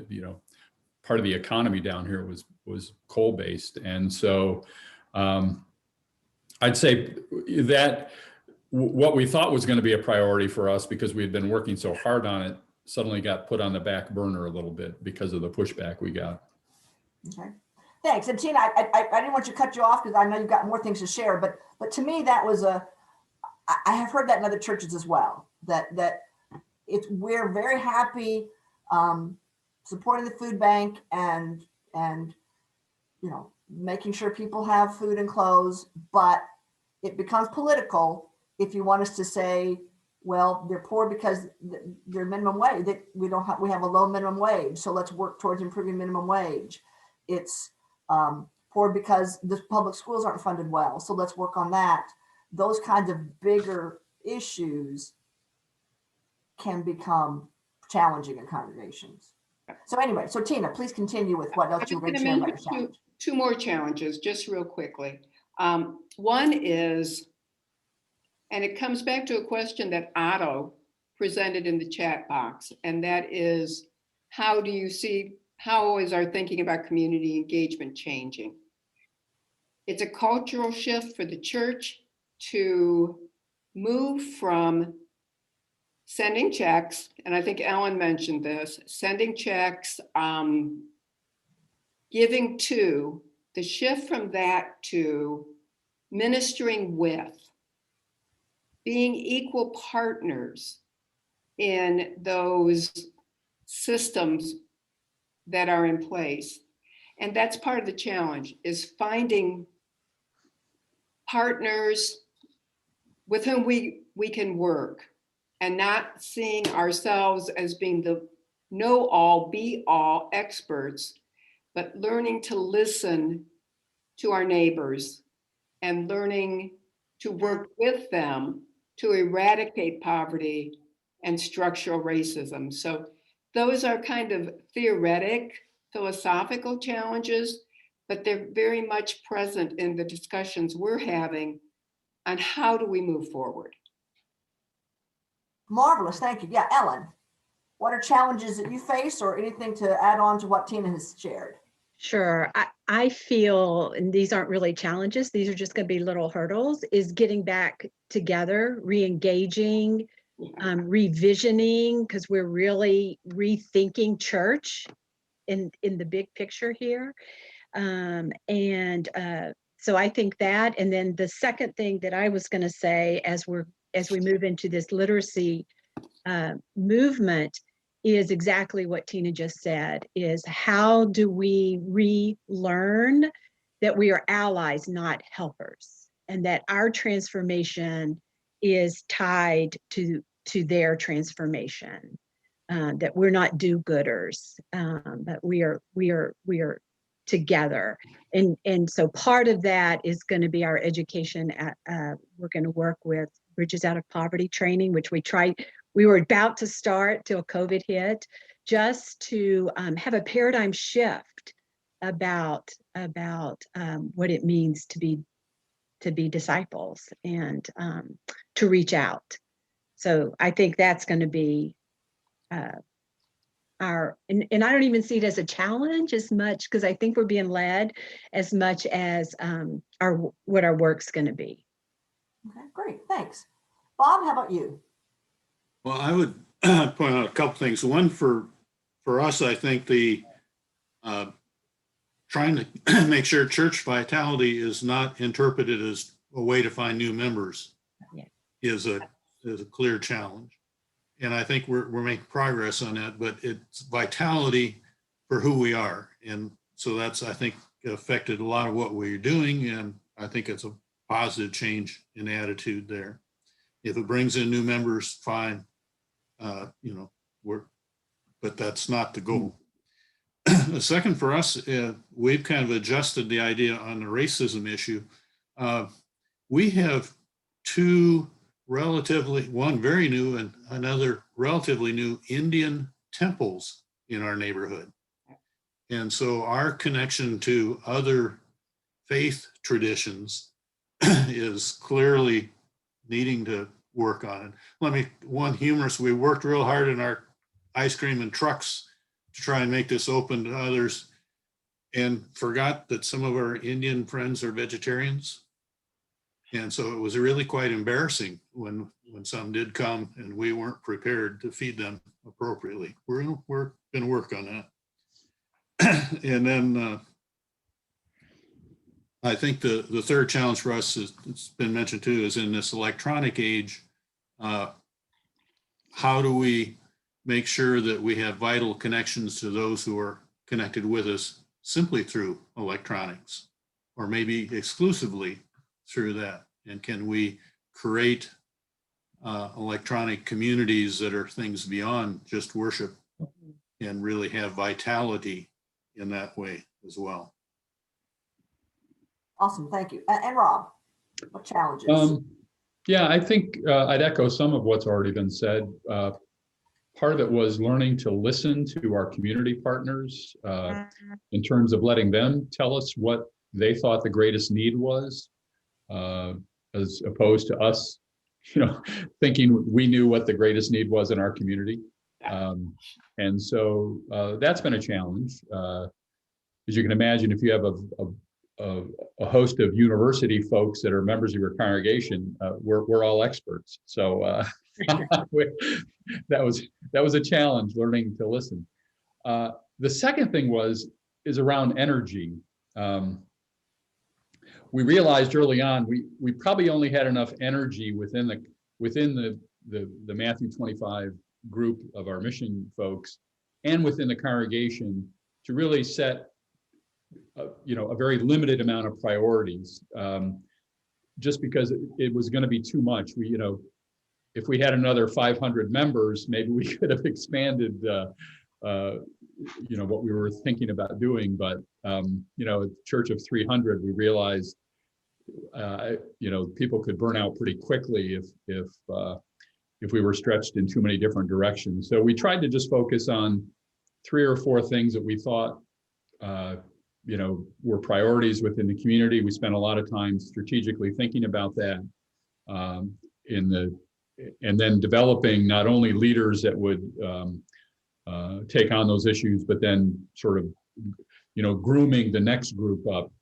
part of the economy down here was coal based. And so I'd say that what we thought was going to be a priority for us because we had been working so hard on it suddenly got put on the back burner a little bit because of the pushback we got. Okay, thanks. And Tina, I didn't want you to cut you off because I know you've got more things to share, but to me, that was I have heard that in other churches as well, that we're very happy supporting the food bank and you know, making sure people have food and clothes, but it becomes political if you want us to say, well, they're poor because they're minimum wage, that we have a low minimum wage, so let's work towards improving minimum wage. It's poor because the public schools aren't funded well, so let's work on that. Those kinds of bigger issues can become challenging in congregations. So anyway, so Tina, please continue with what else you were going to share about your challenge. Two more challenges, just real quickly. One is, and it comes back to a question that Otto presented in the chat box, and that is, how is our thinking about community engagement changing? It's a cultural shift for the church to move from sending checks, and I think Ellen mentioned this, sending checks, giving to, the shift from that to ministering with, being equal partners in those systems that are in place. And that's part of the challenge, is finding partners with whom we can work and not seeing ourselves as being the know-all, be-all experts, but learning to listen to our neighbors and learning to work with them to eradicate poverty and structural racism. So those are kind of theoretic, philosophical challenges, but they're very much present in the discussions we're having on how do we move forward. Marvelous, thank you. Yeah, Ellen, what are challenges that you face or anything to add on to what Tina has shared? Sure. I feel, and these aren't really challenges, these are just going to be little hurdles, is getting back together, re-engaging, revisioning, because we're really rethinking church in the big picture here. So I think that, and then the second thing that I was going to say as we move into this literacy movement is exactly what Tina just said, is how do we relearn that we are allies, not helpers, and that our transformation is tied to their transformation, that we're not do-gooders, but we are together. And so part of that is going to be our education. We're going to work with Bridges Out of Poverty training, which we were about to start till COVID hit, just to have a paradigm shift about what it means to be disciples and to reach out. So I think that's going to be and I don't even see it as a challenge as much, because I think we're being led as much as what our work's going to be. Okay, great, thanks. Bob, how about you? Well, I would point out a couple things. One, for us, I think the trying to make sure church vitality is not interpreted as a way to find new members is a clear challenge. And I think we're making progress on that, but it's vitality for who we are. And so that's, I think, affected a lot of what we're doing. And I think it's a positive change in attitude there. If it brings in new members, fine. But that's not the goal. The second, for us, we've kind of adjusted the idea on the racism issue. We have one very new and another relatively new Indian temples in our neighborhood. And so our connection to other faith traditions is clearly needing to work on it. One humorous, we worked real hard in our ice cream and trucks to try and make this open to others and forgot that some of our Indian friends are vegetarians. And so it was really quite embarrassing when some did come and we weren't prepared to feed them appropriately. We're going to work on that. And then I think the third challenge for us, is, it's been mentioned too, is in this electronic age, how do we make sure that we have vital connections to those who are connected with us simply through electronics, or maybe exclusively through that? And can we create electronic communities that are things beyond just worship and really have vitality in that way as well? Awesome, thank you. And Rob, what challenges? Yeah, I think I'd echo some of what's already been said. Part of it was learning to listen to our community partners in terms of letting them tell us what they thought the greatest need was, as opposed to us, thinking we knew what the greatest need was in our community. And so that's been a challenge. As you can imagine, if you have a host of university folks that are members of your congregation, we're all experts. So that was a challenge, learning to listen. The second thing is around energy. We realized early on we probably only had enough energy within the Mathew 25 group of our mission folks and within the congregation to really set a very limited amount of priorities, just because it was going to be too much. If we had another 500 members, maybe we could have expanded what we were thinking about doing. But a church of 300, we realized people could burn out pretty quickly if we were stretched in too many different directions. So we tried to just focus on 3 or 4 things that we thought were priorities within the community. We spent a lot of time strategically thinking about that, and then developing not only leaders that would take on those issues, but then sort of grooming the next group up,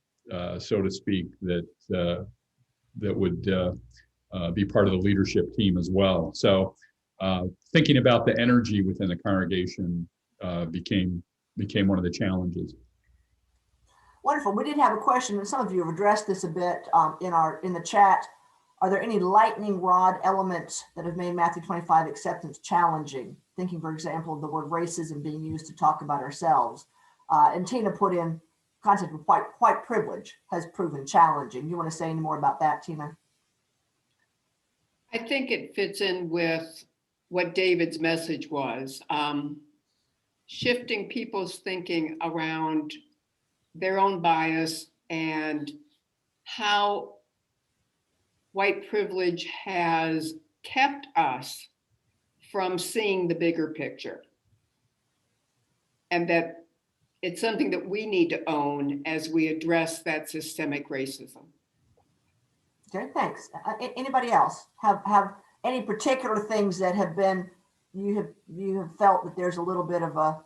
so to speak, that would be part of the leadership team as well. So thinking about the energy within the congregation became one of the challenges. Wonderful. We did have a question, and some of you have addressed this a bit in the chat. Are there any lightning rod elements that have made Mathew 25 acceptance challenging? Thinking, for example, of the word racism being used to talk about ourselves. And Tina put in concept of white privilege has proven challenging. You want to say any more about that, Tina? I think it fits in with what David's message was, shifting people's thinking around their own bias and how white privilege has kept us from seeing the bigger picture. And that it's something that we need to own as we address that systemic racism. Okay, thanks. Anybody else have any particular things that have been, you have felt that there's a little bit of a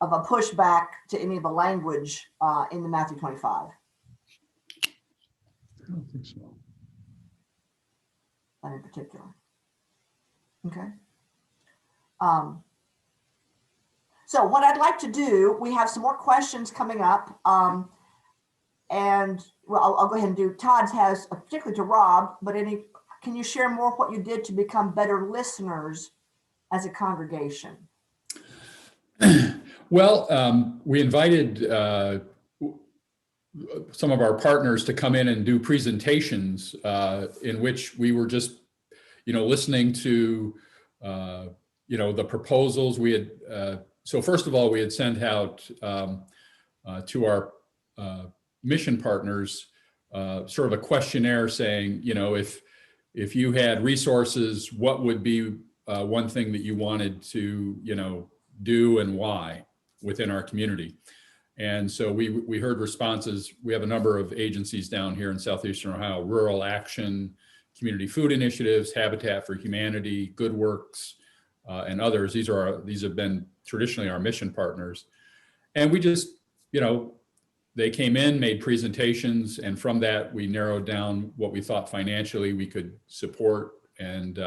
pushback to any of the language in the Mathew 25? I don't think so. Not in particular. Okay. So what I'd like to do, we have some more questions coming up. And well, I'll go ahead and do, Todd's has, particularly to Rob, but can you share more what you did to become better listeners as a congregation? Well, we invited some of our partners to come in and do presentations in which we were just, listening to, the proposals we had. So first of all, we had sent out to our mission partners sort of a questionnaire saying, if you had resources, what would be one thing that you wanted to, do and why within our community? And so we heard responses. We have a number of agencies down here in Southeastern Ohio: Rural Action, Community Food Initiatives, Habitat for Humanity, Good Works, and others. These have been traditionally our mission partners. And we just, they came in, made presentations, and from that we narrowed down what we thought financially we could support. And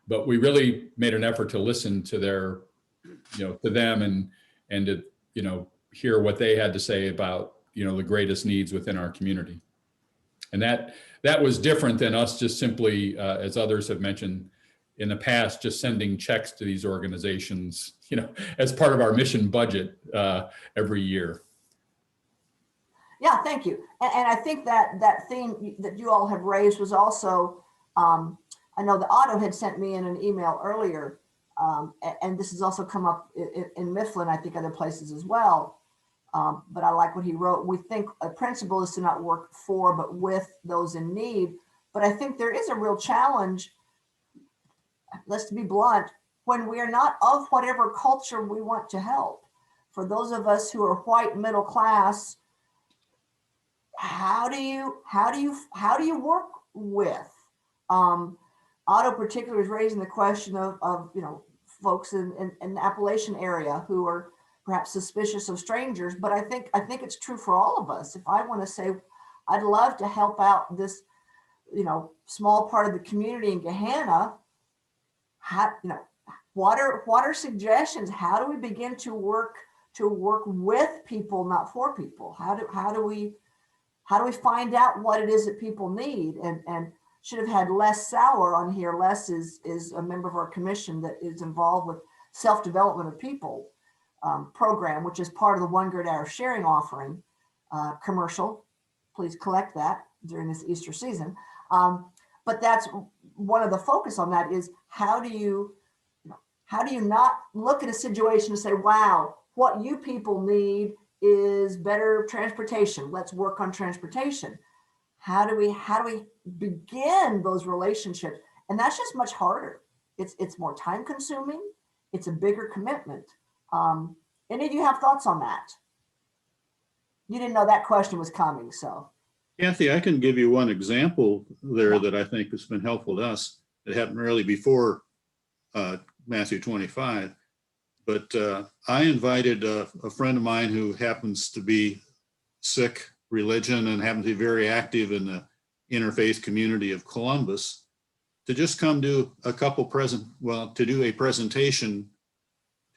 but we really made an effort to listen to their, to them, and to, hear what they had to say about, the greatest needs within our community. And that was different than us just simply, as others have mentioned in the past, just sending checks to these organizations, as part of our mission budget every year. Yeah, thank you. And I think that theme that you all have raised was also, I know that Otto had sent me in an email earlier, and this has also come up in Mifflin, I think other places as well. But I like what he wrote. We think a principle is to not work for, but with those in need. But I think there is a real challenge, let's be blunt, when we are not of whatever culture we want to help. For those of us who are white middle class, how do you work with? Otto particularly is raising the question of folks in the Appalachian area who are perhaps suspicious of strangers, but I think it's true for all of us. If I want to say, I'd love to help out this, small part of the community in Gahanna, what are suggestions? How do we begin to work with people, not for people? How do we find out what it is that people need? And should have had Les Sauer on here. Les is a member of our commission that is involved with self-development of people program, which is part of the One Good Hour Sharing offering commercial. Please collect that during this Easter season. But that's one of the focus on that is how do you not look at a situation and say, wow, what you people need is better transportation. Let's work on transportation. How do we begin those relationships? And that's just much harder. It's more time consuming. It's a bigger commitment. Any of you have thoughts on that? You didn't know that question was coming, so. Kathy, I can give you one example there that I think has been helpful to us. It happened really before Matthew 25, but I invited a friend of mine who happens to be Sikh religion and happens to be very active in the interfaith community of Columbus to just come do to do a presentation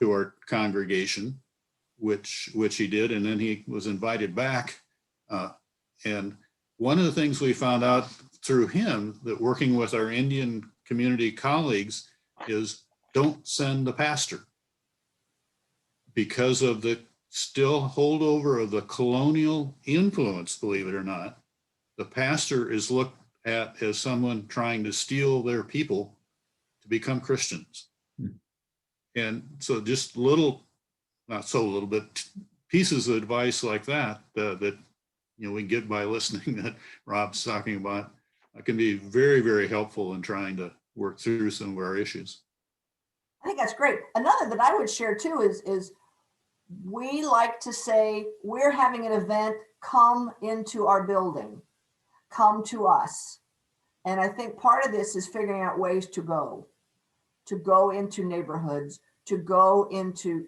to our congregation, which he did, and then he was invited back. And one of the things we found out through him that working with our Indian community colleagues is don't send the pastor because of the still holdover of the colonial influence, believe it or not. The pastor is looked at as someone trying to steal their people to become Christians. And so just not so little, but pieces of advice like that we get by listening that Rob's talking about can be very, very helpful in trying to work through some of our issues. I think that's great. Another that I would share too is we like to say, we're having an event, come into our building, come to us. And I think part of this is figuring out ways to go into neighborhoods, to go into,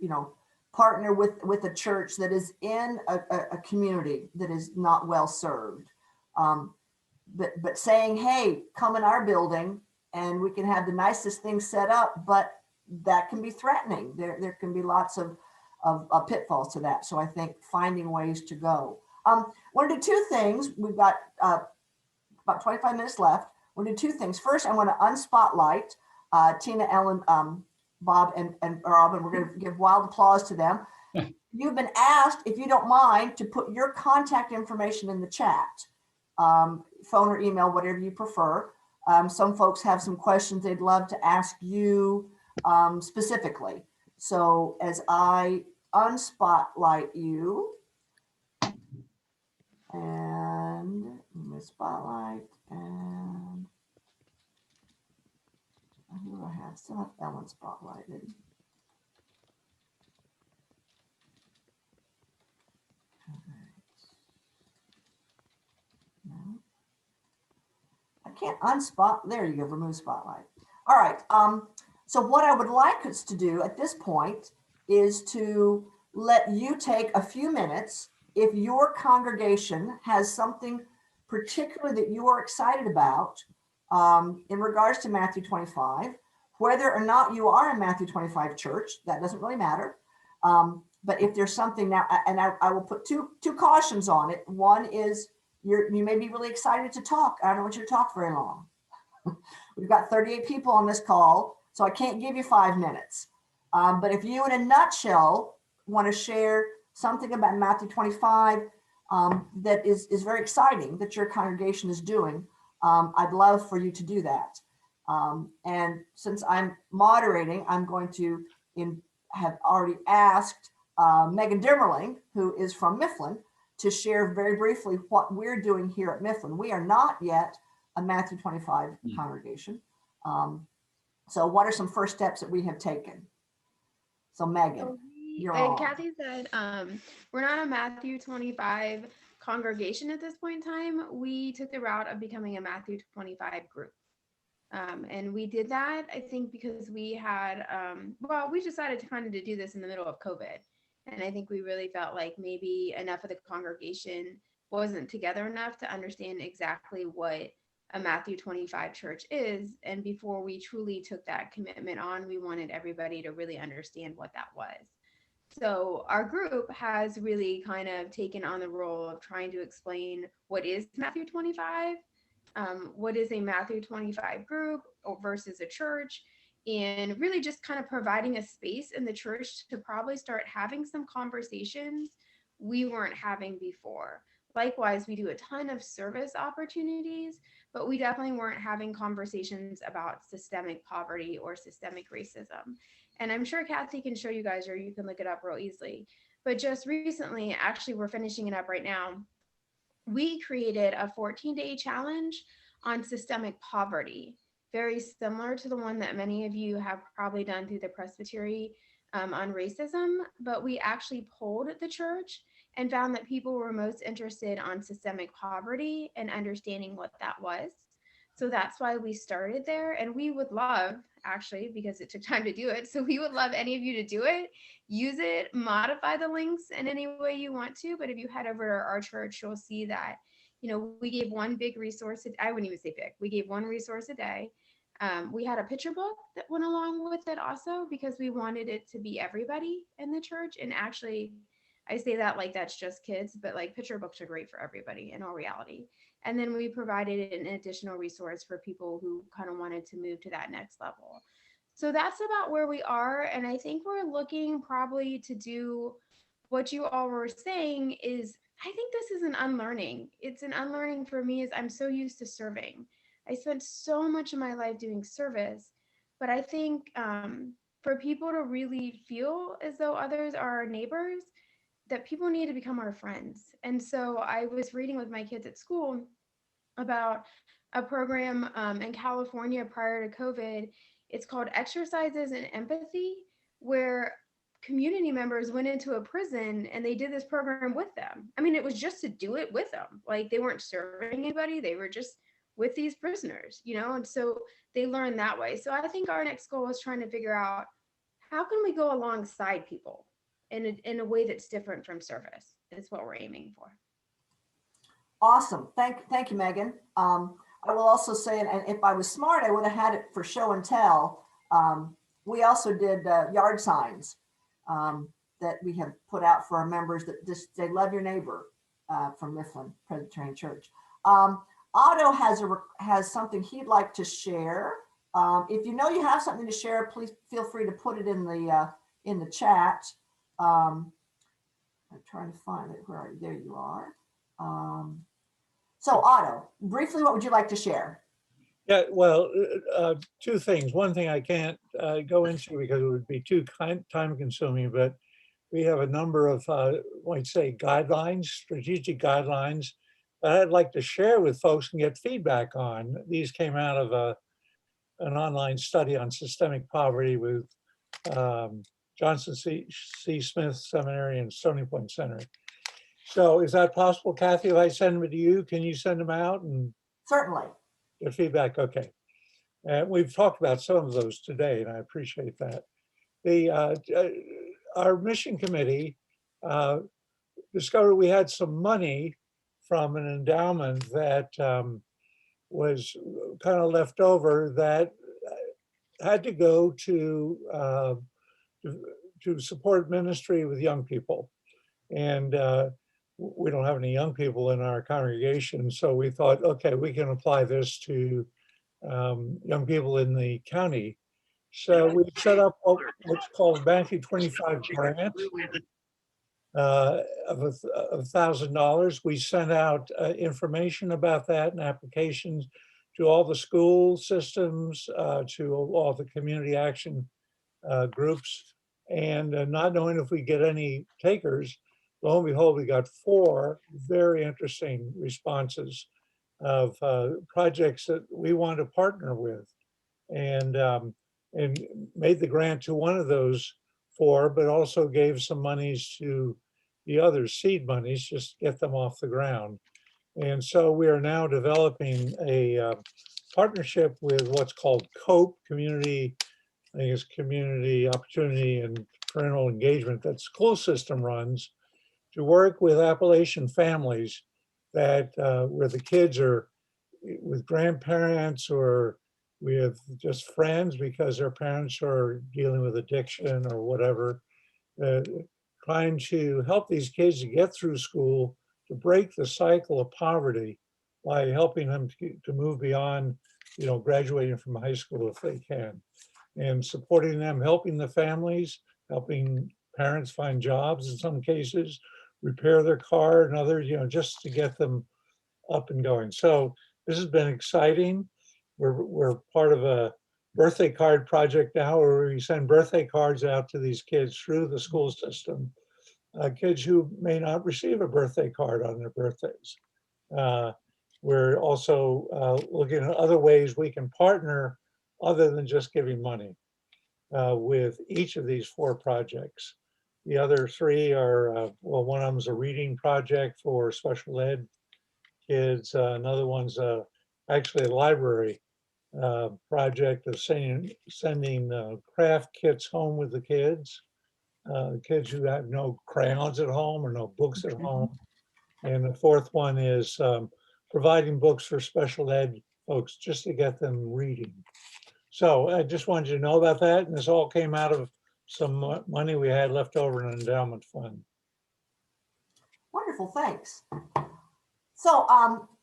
partner with a church that is in a community that is not well served. But saying, hey, come in our building and we can have the nicest things set up, but that can be threatening. There can be lots of pitfalls to that. So I think finding ways to go. Want to do two things. We've got about 25 minutes left. We'll do two things. First, I want to unspotlight Tina, Ellen, Bob, and Rob, and we're going to give wild applause to them. You've been asked, if you don't mind, to put your contact information in the chat, phone or email, whatever you prefer. Some folks have some questions they'd love to ask you specifically. So as I unspotlight you, and spotlight, and who do I have? Still have Ellen spotlighted. No. I can't unspot. There you go. Remove spotlight. All right. So what I would like us to do at this point is to let you take a few minutes. if your congregation has something particular that you are excited about in regards to Matthew 25, whether or not you are a Matthew 25 church, that doesn't really matter. But if there's something now, and I will put two cautions on it. One is you may be really excited to talk. I don't want you to talk very long. We've got 38 people on this call, so I can't give you 5 minutes. But if you, in a nutshell, want to share something about Matthew 25 that is very exciting that your congregation is doing, I'd love for you to do that. And since I'm moderating, I'm going to have already asked Megan Dimmerling, who is from Mifflin, to share very briefly what we're doing here at Mifflin. We are not yet a Matthew 25 congregation. So what are some first steps that we have taken? So Megan, you're and on. Kathy said, we're not a Matthew 25 congregation at this point in time. We took the route of becoming a Matthew 25 group. And we did that, I think, because we had, well, we decided to kind of do this in the middle of COVID. And I think we really felt like maybe enough of the congregation wasn't together enough to understand exactly what a Matthew 25 church is. And before we truly took that commitment on, we wanted everybody to really understand what that was. So our group has really kind of taken on the role of trying to explain what is Matthew 25, what is a Matthew 25 group versus a church, and really just kind of providing a space in the church to probably start having some conversations we weren't having before. Likewise, we do a ton of service opportunities, but we definitely weren't having conversations about systemic poverty or systemic racism. And I'm sure Kathy can show you guys, or you can look it up real easily. But just recently, actually, we're finishing it up right now. We created a 14-day challenge on systemic poverty, very similar to the one that many of you have probably done through the Presbytery on racism, but we actually polled the church and found that people were most interested on systemic poverty and understanding what that was. So that's why we started there. And we would love, actually, because it took time to do it, so we would love any of you to do it, use it, modify the links in any way you want to. But if you head over to our church, you'll see that, you know, we gave one big resource. I wouldn't even say big. We gave one resource a day. We had a picture book that went along with it also, because we wanted it to be everybody in the church. And actually, I say that like that's just kids, but like picture books are great for everybody in all reality. And then we provided an additional resource for people who kind of wanted to move to that next level. So that's about where we are. And I think we're looking probably to do what you all were saying is, I think this is an unlearning. It's an unlearning for me, is I'm so used to serving. I spent so much of my life doing service, but I think for people to really feel as though others are our neighbors, that people need to become our friends. And so I was reading with my kids at school about a program in California prior to COVID. It's called Exercises in Empathy, where community members went into a prison and they did this program with them. I mean, it was just to do it with them. Like, they weren't serving anybody. They were just with these prisoners, you know? And so they learned that way. So I think our next goal is trying to figure out, how can we go alongside people in a way that's different from service, is what we're aiming for. Awesome. Thank you, Megan. I will also say, and if I was smart, I would have had it for show and tell. We also did yard signs that we have put out for our members that just say, love your neighbor, from Mifflin Presbyterian Church. Otto has something he'd like to share. If you know you have something to share, please feel free to put it in the chat. I'm trying to find it. Where are you? There you are. So Otto, briefly, what would you like to share? Yeah, well, two things. One thing I can't go into because it would be too time consuming, but we have a number of, might say, guidelines, strategic guidelines that I'd like to share with folks and get feedback on. These came out of an online study on systemic poverty with Johnson C. Smith Seminary and Stony Point Center. So is that possible, Kathy, if I send them to you? Can you send them out? And Certainly. get feedback? Okay. We've talked about some of those today, and I appreciate that. Our mission committee discovered we had some money from an endowment that was kind of left over that had to go to support ministry with young people. And we don't have any young people in our congregation. So we thought, okay, we can apply this to young people in the county. So we set up what's called Mathew 25 grant of $1,000. We sent out information about that and applications to all the school systems, to all the community action groups, and not knowing if we get any takers. Lo and behold, we got 4 very interesting responses of projects that we want to partner with, and made the grant to one of those 4, but also gave some monies to the others, seed monies, just to get them off the ground. And so we are now developing a partnership with what's called COPE, Community, I think it's Community Opportunity and Parental Engagement, that school system runs, to work with Appalachian families that where the kids are with grandparents or with just friends because their parents are dealing with addiction or whatever, trying to help these kids to get through school, to break the cycle of poverty by helping them to move beyond, graduating from high school if they can, and supporting them, helping the families, helping parents find jobs in some cases, repair their car and others, just to get them up and going. So this has been exciting. We're part of a birthday card project now where we send birthday cards out to these kids through the school system, kids who may not receive a birthday card on their birthdays. We're also looking at other ways we can partner other than just giving money with each of these 4 projects. The other 3 are, one of them is a reading project for special ed kids. Another one's actually a library project of sending craft kits home with the kids who have no crayons at home or no books at home. And the 4th one is providing books for special ed folks just to get them reading. So I just wanted you to know about that. And this all came out of some money we had left over in an endowment fund. Wonderful, thanks. So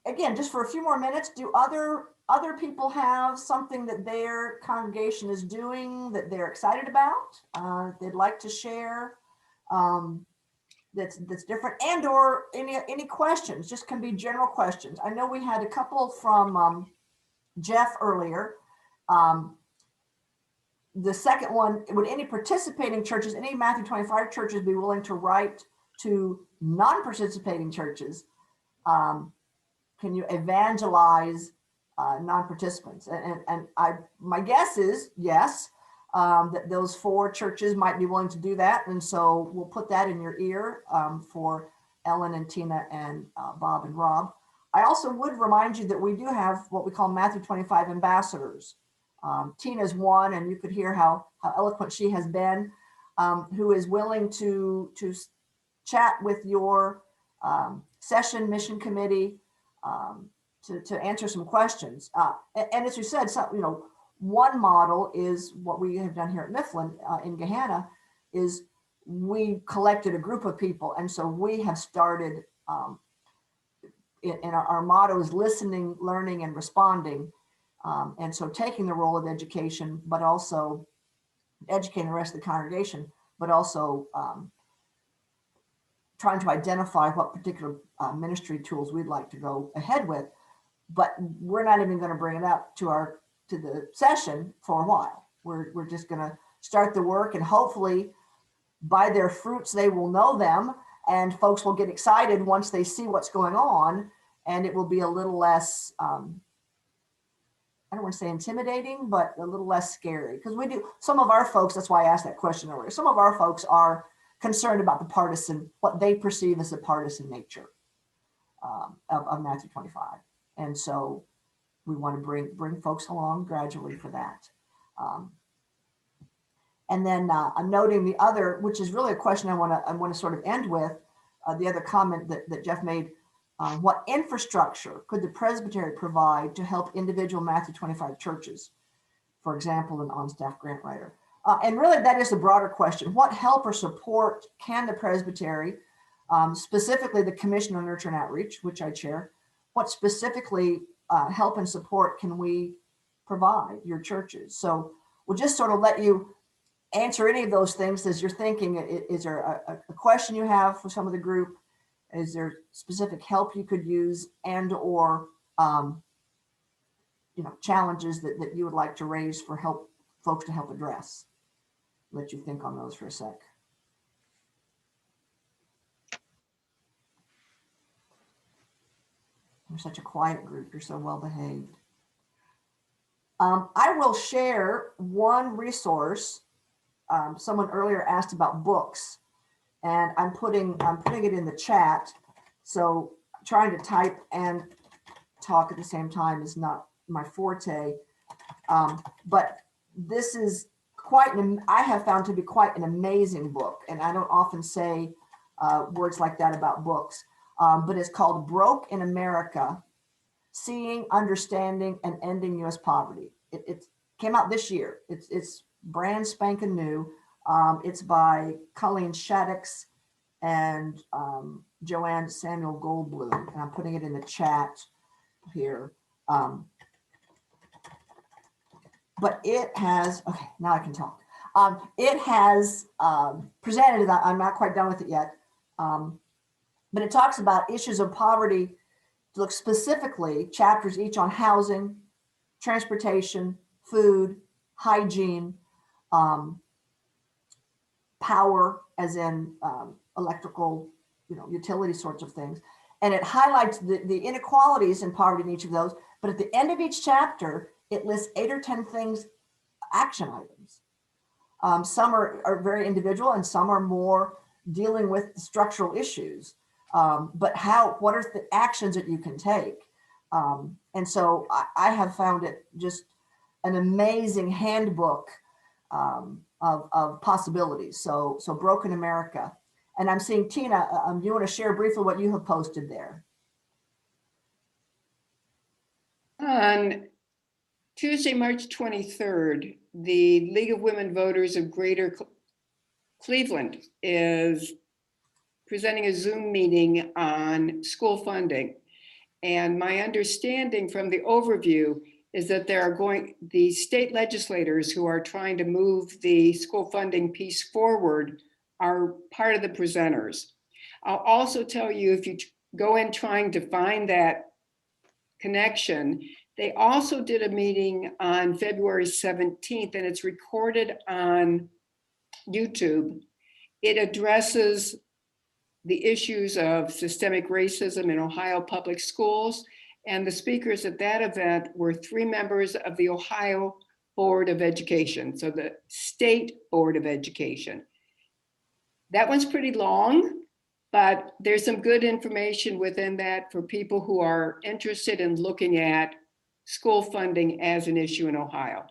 again, just for a few more minutes, do other people have something that their congregation is doing that they're excited about, they'd like to share, that's different, and or any questions? Just can be general questions. I know we had a couple from Jeff earlier. The second one, would any participating churches, any Mathew 25 churches be willing to write to non-participating churches? Can you evangelize non-participants? And my guess is yes, that those 4 churches might be willing to do that. And so we'll put that in your ear for Ellen and Tina and Bob and Rob. I also would remind you that we do have what we call Mathew 25 ambassadors. Tina's one, and you could hear how eloquent she has been, who is willing to chat with your session mission committee to answer some questions. And as you said, one model is what we have done here at Mifflin in Gahanna is we collected a group of people. And so we have started, and our motto is listening, learning, and responding. And so taking the role of education, but also educating the rest of the congregation, but also trying to identify what particular ministry tools we'd like to go ahead with. But we're not even going to bring it up to the session for a while. We're just going to start the work, and hopefully by their fruits they will know them, and folks will get excited once they see what's going on, and it will be a little less I don't want to say intimidating, but a little less scary, because we do, some of our folks, that's why I asked that question earlier, some of our folks are concerned about the partisan, what they perceive as the partisan nature of Mathew 25. And so we want to bring folks along gradually for that. And then I'm noting the other, which is really a question I want to sort of end with. the other comment that Jeff made, what infrastructure could the Presbytery provide to help individual Matthew 25 churches? For example, an on-staff grant writer. And really that is a broader question. What help or support can the Presbytery, specifically the Commission on Nurture and Outreach, which I chair, what specifically help and support can we provide your churches? So we'll just sort of let you answer any of those things as you're thinking. Is there a question you have for some of the group? Is there specific help you could use and or challenges that you would like to raise for folks to help address? Let you think on those for a sec. You're such a quiet group. You're so well behaved. I will share one resource. Someone earlier asked about books, and I'm putting it in the chat. So trying to type and talk at the same time is not my forte. But this is I have found to be quite an amazing book, and I don't often say words like that about books, but it's called Broke in America, Seeing, Understanding, and Ending U.S. Poverty. It came out this year. It's brand spanking new. It's by Colleen Shaddix and Joanne Samuel Goldblum, and I'm putting it in the chat here. But it has, okay, now I can talk. It has presented, I'm not quite done with it yet, but it talks about issues of poverty, look specifically, chapters each on housing, transportation, food, hygiene, power, as in electrical, utility sorts of things. And it highlights the inequalities in poverty in each of those. But at the end of each chapter, it lists 8 or 10 things, action items. Some are very individual and some are more dealing with structural issues. But what are the actions that you can take? And so I have found it just an amazing handbook of possibilities. So Broken America. And I'm seeing Tina, you want to share briefly what you have posted there? On Tuesday, March 23rd, the League of Women Voters of Greater Cleveland is presenting a Zoom meeting on school funding. And my understanding from the overview is that the state legislators who are trying to move the school funding piece forward are part of the presenters. I'll also tell you, if you go in trying to find that connection, they also did a meeting on February 17th, and it's recorded on YouTube. It addresses the issues of systemic racism in Ohio public schools. And the speakers at that event were 3 members of the Ohio Board of Education, so the State Board of Education. That one's pretty long, but there's some good information within that for people who are interested in looking at school funding as an issue in Ohio.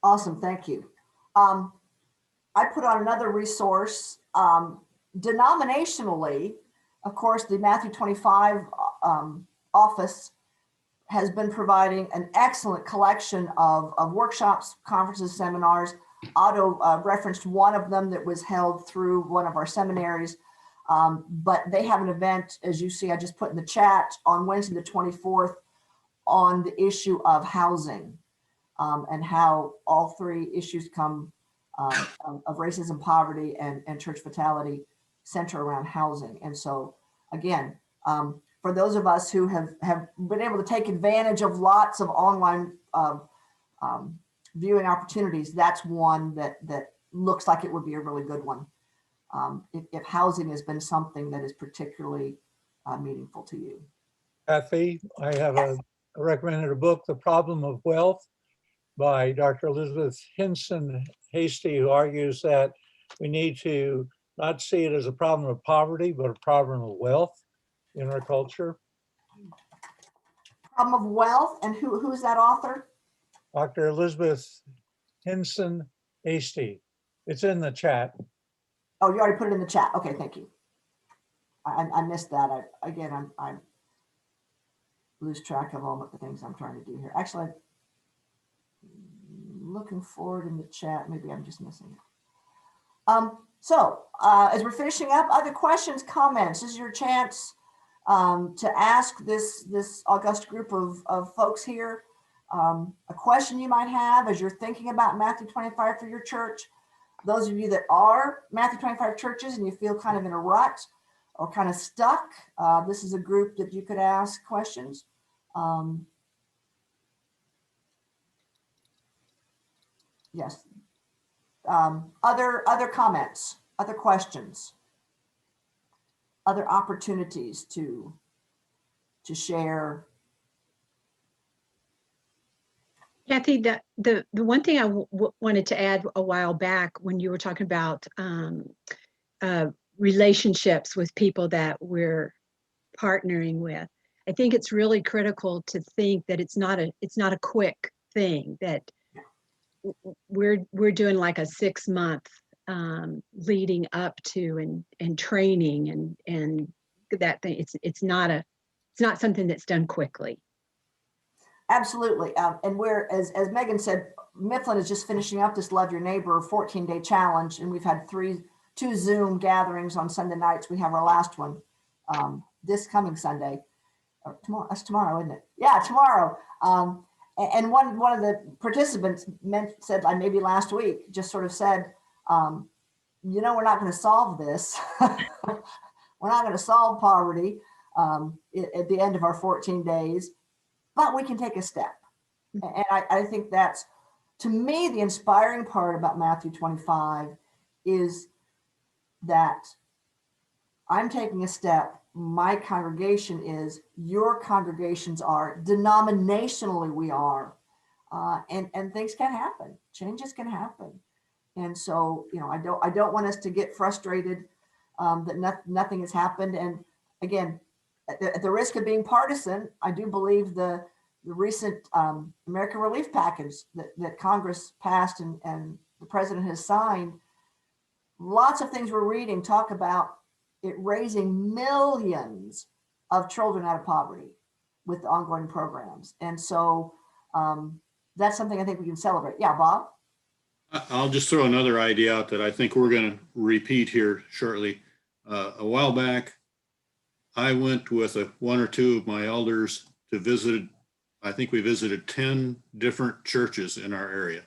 Awesome, thank you. I put on another resource. Denominationally, of course, the Matthew 25 office has been providing an excellent collection of workshops, conferences, seminars. Otto referenced one of them that was held through one of our seminaries, but they have an event, as you see, I just put in the chat, on Wednesday the 24th on the issue of housing and how all 3 issues come of racism, poverty, and church fatality center around housing. And so again, for those of us who have been able to take advantage of lots of online viewing opportunities, that's one that looks like it would be a really good one. If housing has been something that is particularly meaningful to you. Kathy, I have recommended a book, The Problem of Wealth, by Dr. Elizabeth Hinson Hasty, who argues that we need to not see it as a problem of poverty, but a problem of wealth in our culture. Problem of wealth, and who is that author? Dr. Elizabeth Hinson Hasty. It's in the chat. Oh, you already put it in the chat. Okay, thank you. I missed that. I lose track of all of the things I'm trying to do here. Actually, I'm looking forward in the chat. Maybe I'm just missing it. So as we're finishing up, other questions, comments, this is your chance to ask this august group of folks here a question you might have as you're thinking about Matthew 25 for your church. Those of you that are Matthew 25 churches and you feel kind of in a rut or kind of stuck, this is a group that you could ask questions. Yes. Other comments, other questions, other opportunities to share. Kathy, the one thing I wanted to add a while back when you were talking about relationships with people that we're partnering with, I think it's really critical to think that it's not a quick thing, that we're doing like a 6-month leading up to and training and that thing. It's not something that's done quickly. Absolutely. And we're, as Megan said, Mifflin is just finishing up this Love Your Neighbor 14-day challenge. And we've had 2 Zoom gatherings on Sunday nights. We have our last one this coming Sunday. Or tomorrow, that's tomorrow, isn't it? Yeah, tomorrow. And one of the participants said, like maybe last week, just sort of said, we're not going to solve this. We're not going to solve poverty at the end of our 14 days. But we can take a step. And I think that's, to me, the inspiring part about Matthew 25 is that I'm taking a step. My congregation is, your congregations are, denominationally we are, and things can happen. Changes can happen. And so, I don't want us to get frustrated that nothing has happened. And again, at the risk of being partisan, I do believe the recent American Relief Package that Congress passed and the president has signed, lots of things we're reading talk about it raising millions of children out of poverty with the ongoing programs. And so that's something I think we can celebrate. Yeah, Bob? I'll just throw another idea out that I think we're going to repeat here shortly. A while back, I went with one or two of my elders to visit. I think we visited 10 different churches in our area,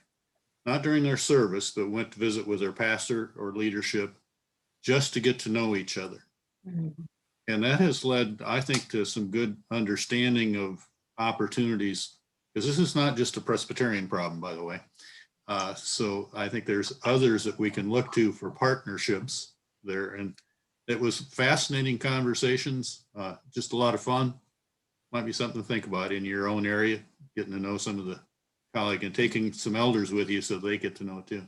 not during their service, but went to visit with their pastor or leadership just to get to know each other. Mm-hmm. And that has led, I think, to some good understanding of opportunities, because this is not just a Presbyterian problem, by the way. So I think there's others that we can look to for partnerships there. And it was fascinating conversations, just a lot of fun. Might be something to think about in your own area, getting to know some of the colleagues and taking some elders with you so they get to know too.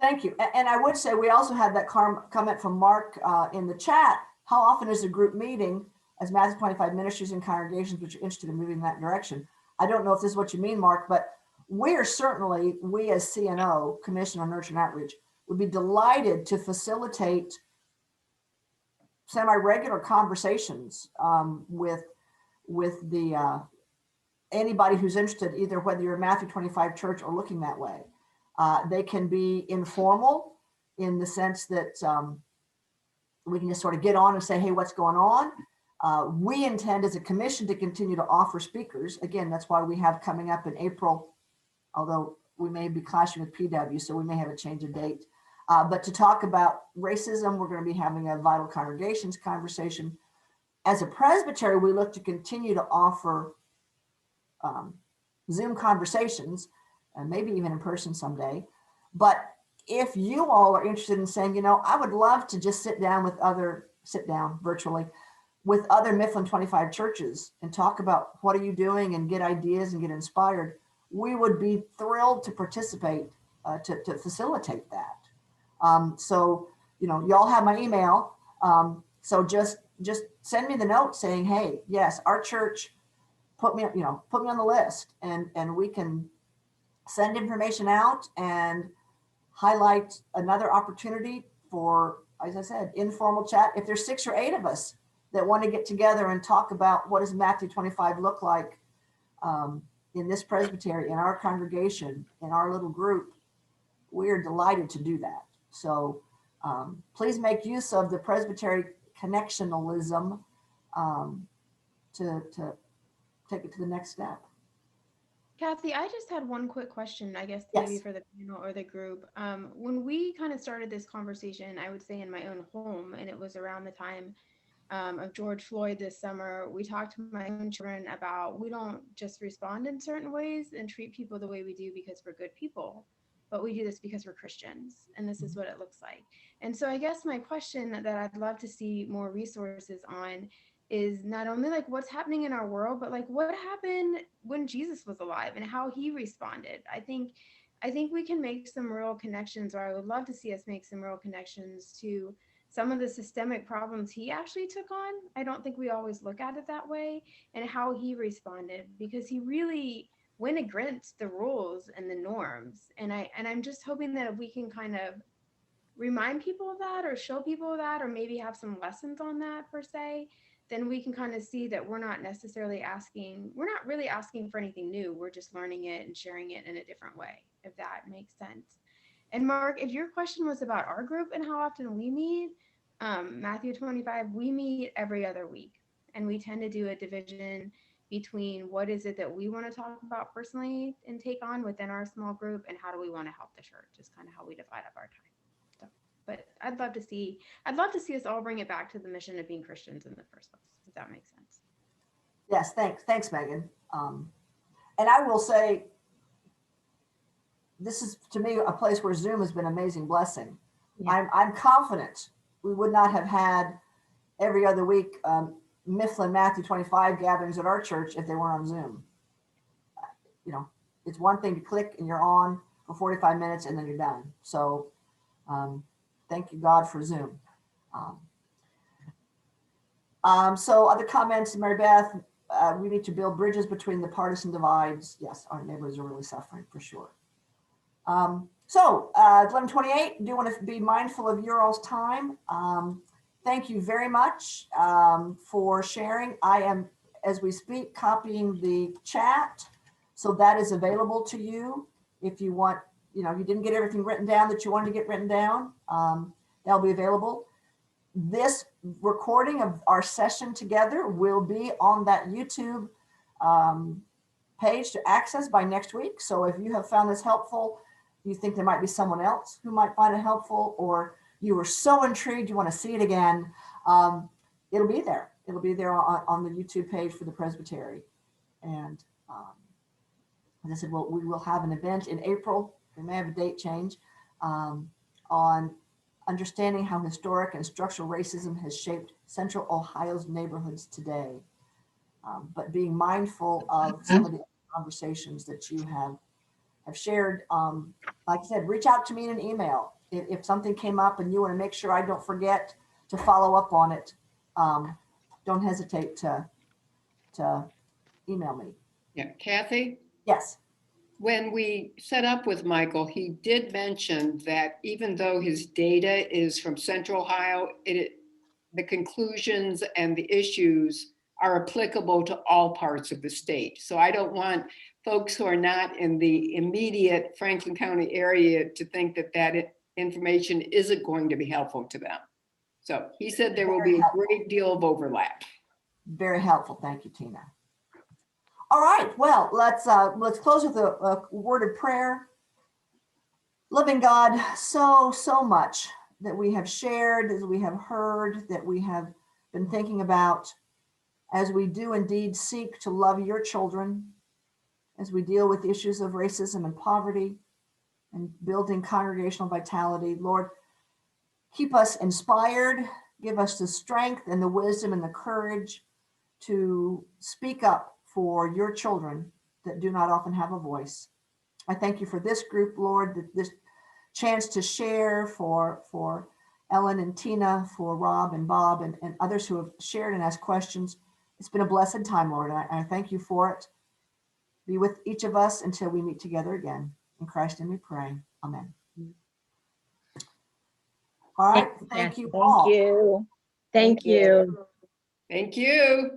Thank you. And I would say we also had that comment from Mark in the chat. How often is a group meeting as Matthew 25 ministries and congregations which are interested in moving in that direction? I don't know if this is what you mean, Mark, but we as CNO, Commission on Nurture and Outreach, would be delighted to facilitate semi-regular conversations with the anybody who's interested, either whether you're a Matthew 25 church or looking that way. They can be informal in the sense that we can just sort of get on and say, hey, what's going on? We intend as a commission to continue to offer speakers. Again, that's why we have coming up in April, although we may be clashing with PW, so we may have a change of date. But to talk about racism, we're going to be having a vital congregations conversation. As a presbytery, we look to continue to offer Zoom conversations, and maybe even in person someday. But if you all are interested in saying, I would love to just sit down virtually with other Mifflin 25 churches and talk about what are you doing and get ideas and get inspired, we would be thrilled to participate to facilitate that. So, y'all have my email. So just send me the note saying, hey, yes, our church, put me on the list, and we can send information out and highlight another opportunity for, as I said, informal chat. If there's 6 or 8 of us that want to get together and talk about what does Matthew 25 look like in this presbytery, in our congregation, in our little group, we are delighted to do that. So please make use of the presbytery connectionalism to take it to the next step. Kathy, I just had one quick question, I guess, Yes. maybe for the panel or the group. When we kind of started this conversation, I would say in my own home, and it was around the time of George Floyd this summer, we talked to my own children about we don't just respond in certain ways and treat people the way we do because we're good people, but we do this because we're Christians, and this is what it looks like. And so I guess my question that I'd love to see more resources on is not only like what's happening in our world, but like what happened when Jesus was alive and how he responded. I think we can make some real connections, or I would love to see us make some real connections to some of the systemic problems he actually took on. I don't think we always look at it that way, and how he responded, because he really went against the rules and the norms. And I'm just hoping that if we can kind of remind people of that, or show people of that, or maybe have some lessons on that per se, then we can kind of see that we're not really asking for anything new. We're just learning it and sharing it in a different way, if that makes sense. And Mark, if your question was about our group and how often we meet, Matthew 25, we meet every other week. And we tend to do a division between what is it that we want to talk about personally and take on within our small group, and how do we want to help the church, is kind of how we divide up our time. So, but I'd love to see us all bring it back to the mission of being Christians in the first place, if that makes sense. Yes, thanks, Megan. And I will say, this is to me a place where Zoom has been an amazing blessing. Yeah. I'm confident we would not have had every other week Mifflin Matthew 25 gatherings at our church if they weren't on Zoom. You know, it's one thing to click and you're on for 45 minutes and then you're done. So thank you, God, for Zoom. So other comments, Mary Beth, we need to build bridges between the partisan divides. Yes, our neighbors are really suffering for sure. So 11:28, do want to be mindful of your all's time. Thank you very much for sharing. I am, as we speak, copying the chat, so that is available to you. If you want, you know, if you didn't get everything written down that you wanted to get written down, that'll be available. This recording of our session together will be on that YouTube page to access by next week. So if you have found this helpful, you think there might be someone else who might find it helpful, or you were so intrigued you want to see it again, it'll be there. It'll be there on the YouTube page for the Presbytery. And as I said, we will have an event in April. We may have a date change on understanding how historic and structural racism has shaped Central Ohio's neighborhoods today. But being mindful of some of the conversations that you have shared. Like I said, reach out to me in an email. If something came up and you want to make sure I don't forget to follow up on it, don't hesitate to email me. Yeah, Kathy? Yes. When we set up with Michael, he did mention that even though his data is from Central Ohio, the conclusions and the issues are applicable to all parts of the state. So I don't want folks who are not in the immediate Franklin County area to think that information isn't going to be helpful to them. So he said there will be a great deal of overlap. Very helpful. Thank you, Tina. All right, well, let's close with a word of prayer. Loving God, so much that we have shared, that we have heard, that we have been thinking about, as we do indeed seek to love your children, as we deal with issues of racism and poverty and building congregational vitality. Lord, keep us inspired, give us the strength and the wisdom and the courage to speak up for your children that do not often have a voice. I thank you for this group, Lord, this chance to share, for Ellen and Tina, for Rob and Bob and others who have shared and asked questions. It's been a blessed time, Lord, and I thank you for it. Be with each of us until we meet together again. In Christ's name we pray. Amen. All right, thank you Thank all. you. Thank you. Thank you.